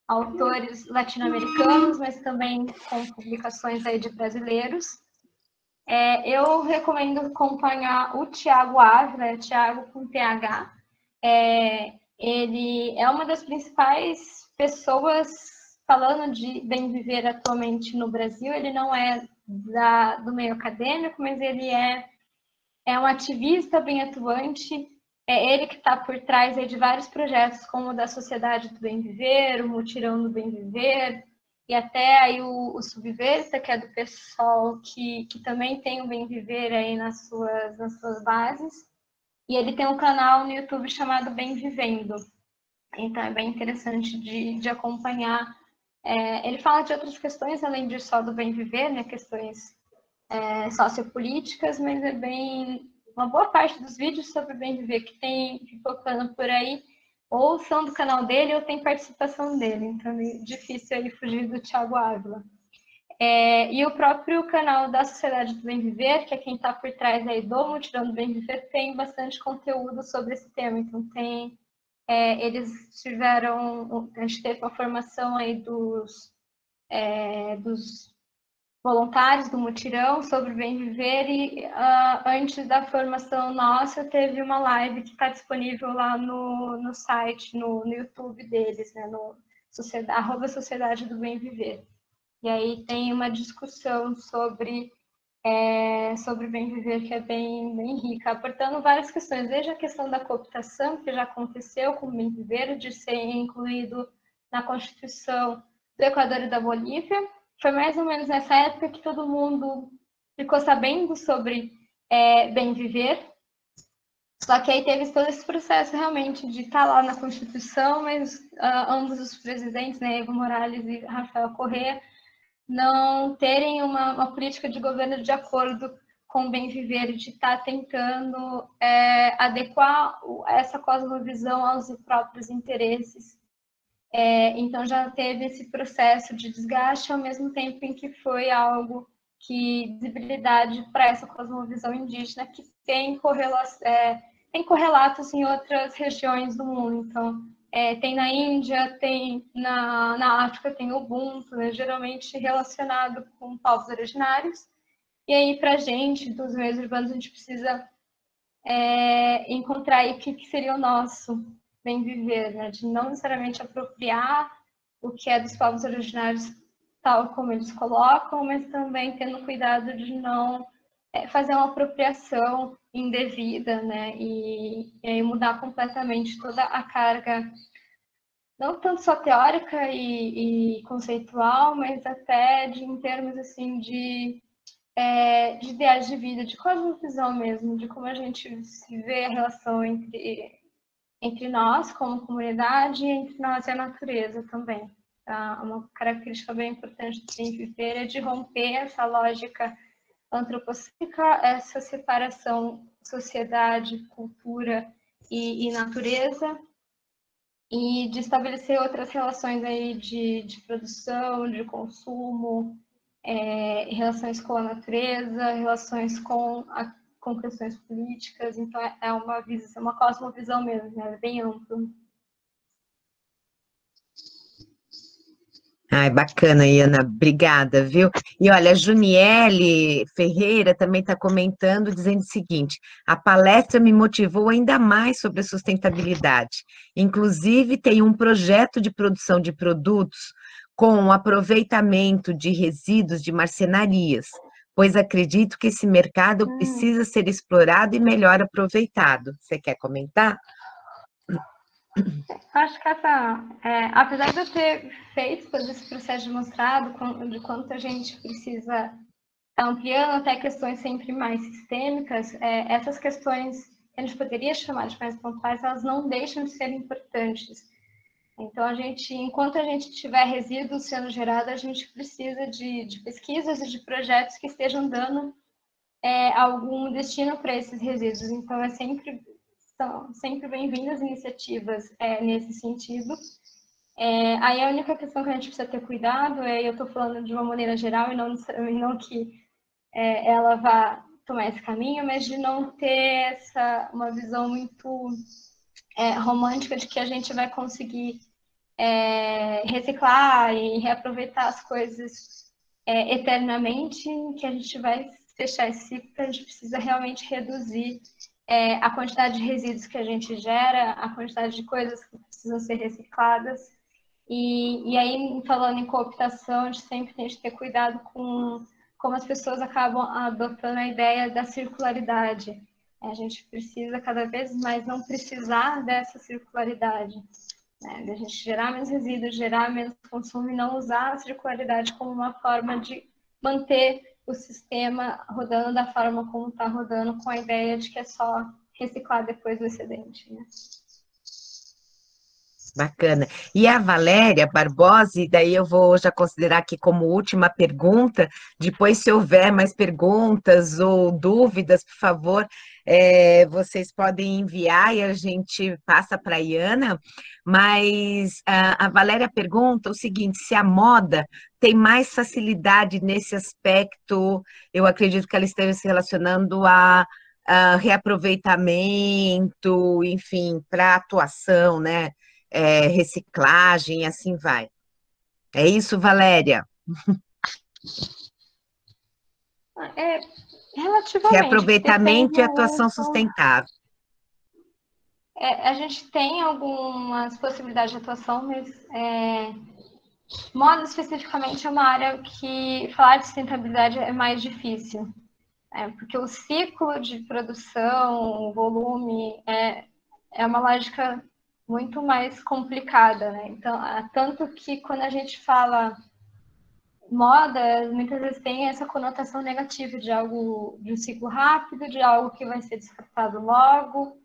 autores latino-americanos, mas também com publicações aí de brasileiros. Eu recomendo acompanhar o Thiago Ávila, Thiago com TH. Ele é uma das principais pessoas falando de bem viver atualmente no Brasil. Ele não é do meio acadêmico, mas ele é um ativista bem atuante. É ele que está por trás aí de vários projetos, como o da Sociedade do Bem Viver, o Mutirão do Bem Viver, e até aí o Subversa, que é do pessoal que também tem o Bem Viver aí nas suas bases. E ele tem um canal no YouTube chamado Bem Vivendo. Então é bem interessante de acompanhar. Ele fala de outras questões, além de só do bem viver, né? Questões sociopolíticas, mas uma boa parte dos vídeos sobre o bem viver que tem pipocando por aí, ou são do canal dele, ou tem participação dele. Então é difícil aí fugir do Thiago Ávila. E o próprio canal da Sociedade do Bem Viver, que é quem está por trás aí do Mutirão do Bem Viver, tem bastante conteúdo sobre esse tema. Então eles a gente teve uma formação aí dos voluntários do Mutirão sobre o Bem Viver, e antes da formação nossa teve uma live que está disponível lá no site, no YouTube deles, né, no @Sociedade do Bem Viver. E aí tem uma discussão sobre o bem viver que é bem, bem rica, aportando várias questões, desde a questão da cooptação, que já aconteceu com o bem viver, de ser incluído na Constituição do Equador e da Bolívia. Foi mais ou menos nessa época que todo mundo ficou sabendo sobre bem viver. Só que aí teve todo esse processo realmente de estar lá na Constituição, mas ambos os presidentes, né, Evo Morales e Rafael Correa, não terem uma política de governo de acordo com o bem viver, de estar tentando adequar essa cosmovisão aos próprios interesses. Então já teve esse processo de desgaste, ao mesmo tempo em que foi algo que visibilidade para essa cosmovisão indígena que tem correlatos em outras regiões do mundo. Então, tem na Índia, tem na África, tem o Ubuntu, né, geralmente relacionado com povos originários. E aí, para a gente, dos meios urbanos, a gente precisa encontrar aí o que seria o nosso bem viver, né? De não necessariamente apropriar o que é dos povos originários tal como eles colocam, mas também tendo cuidado de não fazer uma apropriação indevida, né? E aí mudar completamente toda a carga, não tanto só teórica e conceitual, mas até em termos assim de ideais de vida, de cosmovisão mesmo, de como a gente se vê a relação entre nós como comunidade e entre nós e a natureza também. Uma característica bem importante do bem viver é de romper essa lógica antropocêntrica, essa separação sociedade, cultura e natureza, e de estabelecer outras relações aí de produção, de consumo, relações com a natureza, relações com com questões políticas, então é uma cosmovisão mesmo, né? É bem amplo. Ai, bacana, Iana, obrigada, viu? E olha, a Juniele Ferreira também está comentando, dizendo o seguinte: a palestra me motivou ainda mais sobre a sustentabilidade. Inclusive, tem um projeto de produção de produtos com aproveitamento de resíduos de marcenarias, pois acredito que esse mercado precisa ser explorado e melhor aproveitado. Você quer comentar? Acho que apesar de eu ter feito todo esse processo de mostrado de quanto a gente precisa ampliando até questões sempre mais sistêmicas, essas questões que a gente poderia chamar de mais pontuais, elas não deixam de ser importantes. Então, enquanto a gente tiver resíduos sendo gerados, a gente precisa de pesquisas e de projetos que estejam dando algum destino para esses resíduos. Então, são sempre bem-vindas iniciativas nesse sentido. Aí a única questão que a gente precisa ter cuidado eu estou falando de uma maneira geral e não que ela vá tomar esse caminho, mas de não ter uma visão muito romântica de que a gente vai conseguir reciclar e reaproveitar as coisas eternamente, que a gente vai fechar esse ciclo, a gente precisa realmente reduzir a quantidade de resíduos que a gente gera, a quantidade de coisas que precisam ser recicladas. E aí, falando em cooptação, a gente sempre tem que ter cuidado com como as pessoas acabam adotando a ideia da circularidade. A gente precisa cada vez mais não precisar dessa circularidade, né? De a gente gerar menos resíduos, gerar menos consumo e não usar a circularidade como uma forma de manter o sistema rodando da forma como está rodando, com a ideia de que é só reciclar depois do excedente, né? Bacana. E a Valéria Barbosi, daí eu vou já considerar aqui como última pergunta, depois se houver mais perguntas ou dúvidas, por favor, vocês podem enviar e a gente passa para a Iana, mas a Valéria pergunta o seguinte: se a moda tem mais facilidade nesse aspecto, eu acredito que ela esteja se relacionando a reaproveitamento, enfim, para atuação, né? Reciclagem, assim vai. É isso, Valéria? Relativamente. Reaproveitamento e atuação sustentável. A gente tem algumas possibilidades de atuação, mas moda especificamente é uma área que falar de sustentabilidade é mais difícil. Porque o ciclo de produção, o volume, é uma lógica muito mais complicada, né? Então, tanto que quando a gente fala moda, muitas vezes tem essa conotação negativa de um ciclo rápido, de algo que vai ser descartado logo,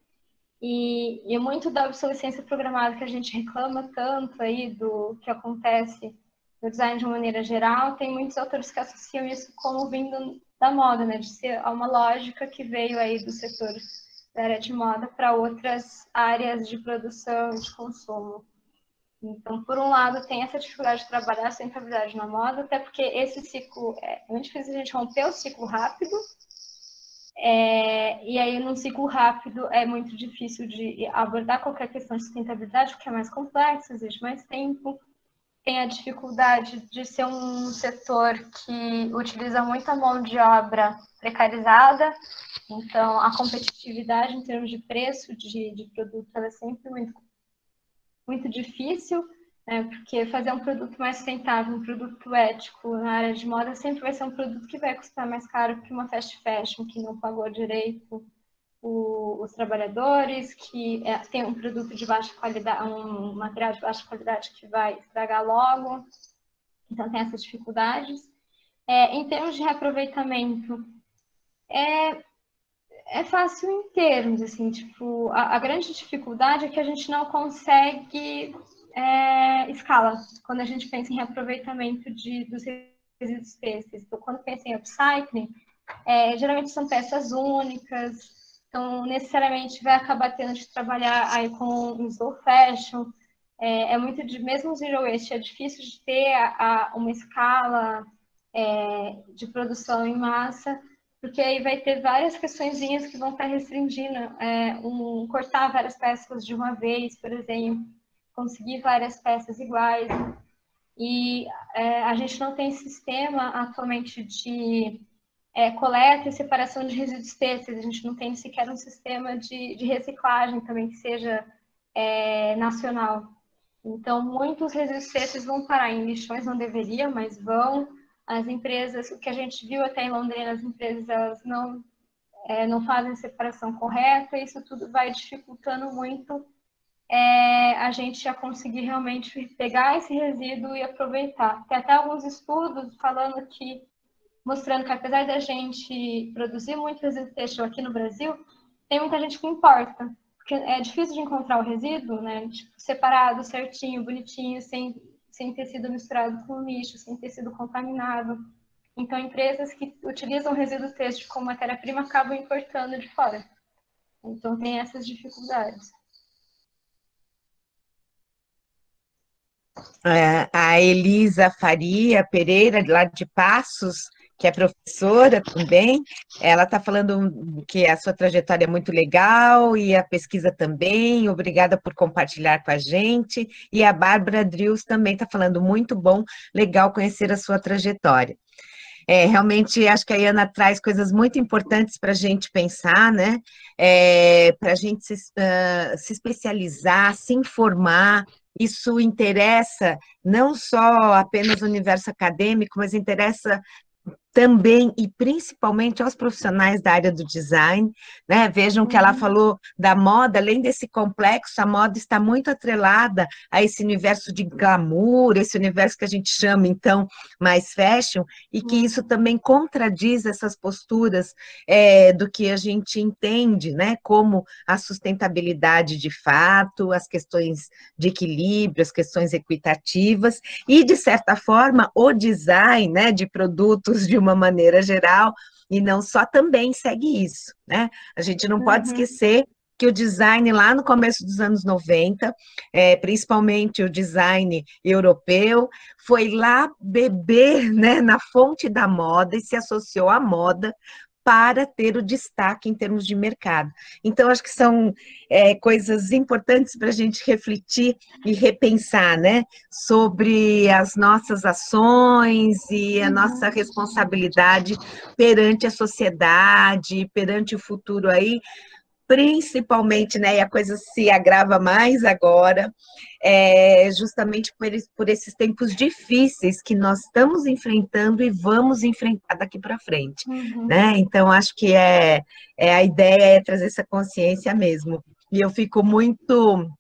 e muito da obsolescência programada que a gente reclama tanto aí do que acontece no design de uma maneira geral, tem muitos autores que associam isso como vindo da moda, né? De ser uma lógica que veio aí do setor da área de moda para outras áreas de produção e de consumo. Então, por um lado, tem essa dificuldade de trabalhar a sustentabilidade na moda, até porque esse ciclo, é muito difícil a gente romper o ciclo rápido, e aí num ciclo rápido é muito difícil de abordar qualquer questão de sustentabilidade, porque é mais complexo, exige mais tempo, tem a dificuldade de ser um setor que utiliza muita mão de obra precarizada, então a competitividade em termos de preço de produto ela é sempre muito difícil, né? Porque fazer um produto mais sustentável, um produto ético na área de moda sempre vai ser um produto que vai custar mais caro que uma fast fashion, que não pagou direito os trabalhadores, que tem um produto de baixa qualidade, um material de baixa qualidade que vai estragar logo. Então, tem essas dificuldades. Em termos de reaproveitamento, é fácil em termos, assim, tipo, a grande dificuldade é que a gente não consegue escala quando a gente pensa em reaproveitamento dos resíduos têxteis. Então, quando pensa em upcycling, geralmente são peças únicas, então necessariamente vai acabar tendo de trabalhar aí com slow fashion, muito mesmo zero waste, é difícil de ter uma escala de produção em massa, porque aí vai ter várias questõezinhas que vão estar restringindo, cortar várias peças de uma vez, por exemplo, conseguir várias peças iguais. E a gente não tem sistema atualmente de coleta e separação de resíduos têxteis, a gente não tem sequer um sistema de reciclagem também que seja nacional. Então, muitos resíduos têxteis vão parar em lixões, não deveriam, mas vão. As empresas, o que a gente viu até em Londrina, as empresas elas não fazem a separação correta, e isso tudo vai dificultando muito a gente já conseguir realmente pegar esse resíduo e aproveitar. Tem até alguns estudos mostrando que apesar da gente produzir muito resíduo têxtil aqui no Brasil, tem muita gente que importa, porque é difícil de encontrar o resíduo, né, tipo, separado, certinho, bonitinho, sem ter sido misturado com lixo, sem ter sido contaminado. Então, empresas que utilizam resíduo têxtil como matéria-prima acabam importando de fora. Então, tem essas dificuldades. A Elisa Faria Pereira, lá de Passos, que é professora também, ela está falando que a sua trajetória é muito legal e a pesquisa também, obrigada por compartilhar com a gente. E a Bárbara Drius também está falando, muito bom, legal conhecer a sua trajetória. Realmente, acho que a Iana traz coisas muito importantes para a gente pensar, né? Para a gente se especializar, se informar. Isso interessa não só apenas o universo acadêmico, mas interessa também e principalmente aos profissionais da área do design, né? Vejam que ela falou da moda, além desse complexo, a moda está muito atrelada a esse universo de glamour, esse universo que a gente chama, então, mais fashion, e que isso também contradiz essas posturas do que a gente entende, né? Como a sustentabilidade de fato, as questões de equilíbrio, as questões equitativas, e, de certa forma, o design, né, de produtos de uma maneira geral, e não só, também segue isso, né? A gente não pode esquecer que o design lá no começo dos anos 90, principalmente o design europeu, foi lá beber, né, na fonte da moda e se associou à moda para ter o destaque em termos de mercado. Então, acho que são coisas importantes para a gente refletir e repensar, né, sobre as nossas ações e a nossa responsabilidade perante a sociedade, perante o futuro aí, principalmente, né, e a coisa se agrava mais agora, justamente por esses tempos difíceis que nós estamos enfrentando e vamos enfrentar daqui para frente, né? Então, acho que a ideia é trazer essa consciência mesmo. E eu fico muito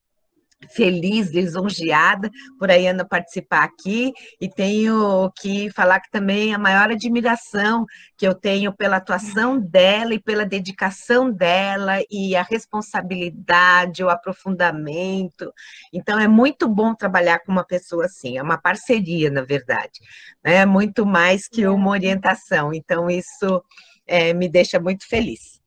feliz, lisonjeada por a Iana participar aqui, e tenho que falar que também a maior admiração que eu tenho pela atuação dela e pela dedicação dela e a responsabilidade, o aprofundamento. Então, é muito bom trabalhar com uma pessoa assim, é uma parceria, na verdade, né? Muito mais que uma orientação. Então, isso me deixa muito feliz.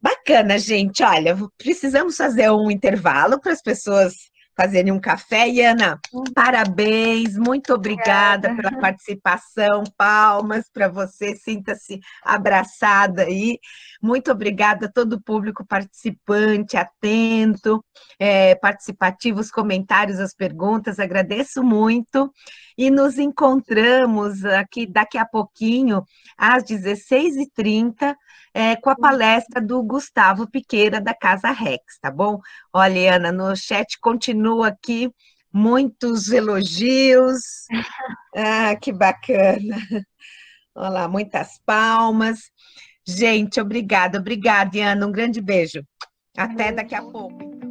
Bacana, gente. Olha, precisamos fazer um intervalo para as pessoas fazerem um café. Iana, parabéns, muito obrigada pela participação. Palmas para você, sinta-se abraçada aí. Muito obrigada a todo o público participante, atento, participativo, os comentários, as perguntas, agradeço muito. E nos encontramos aqui daqui a pouquinho, às 16h30, com a palestra do Gustavo Piqueira, da Casa Rex, tá bom? Olha, Ana, no chat continua aqui muitos elogios. Ah, que bacana. Olha lá, muitas palmas. Gente, obrigada, Ana, um grande beijo. Até daqui a pouco.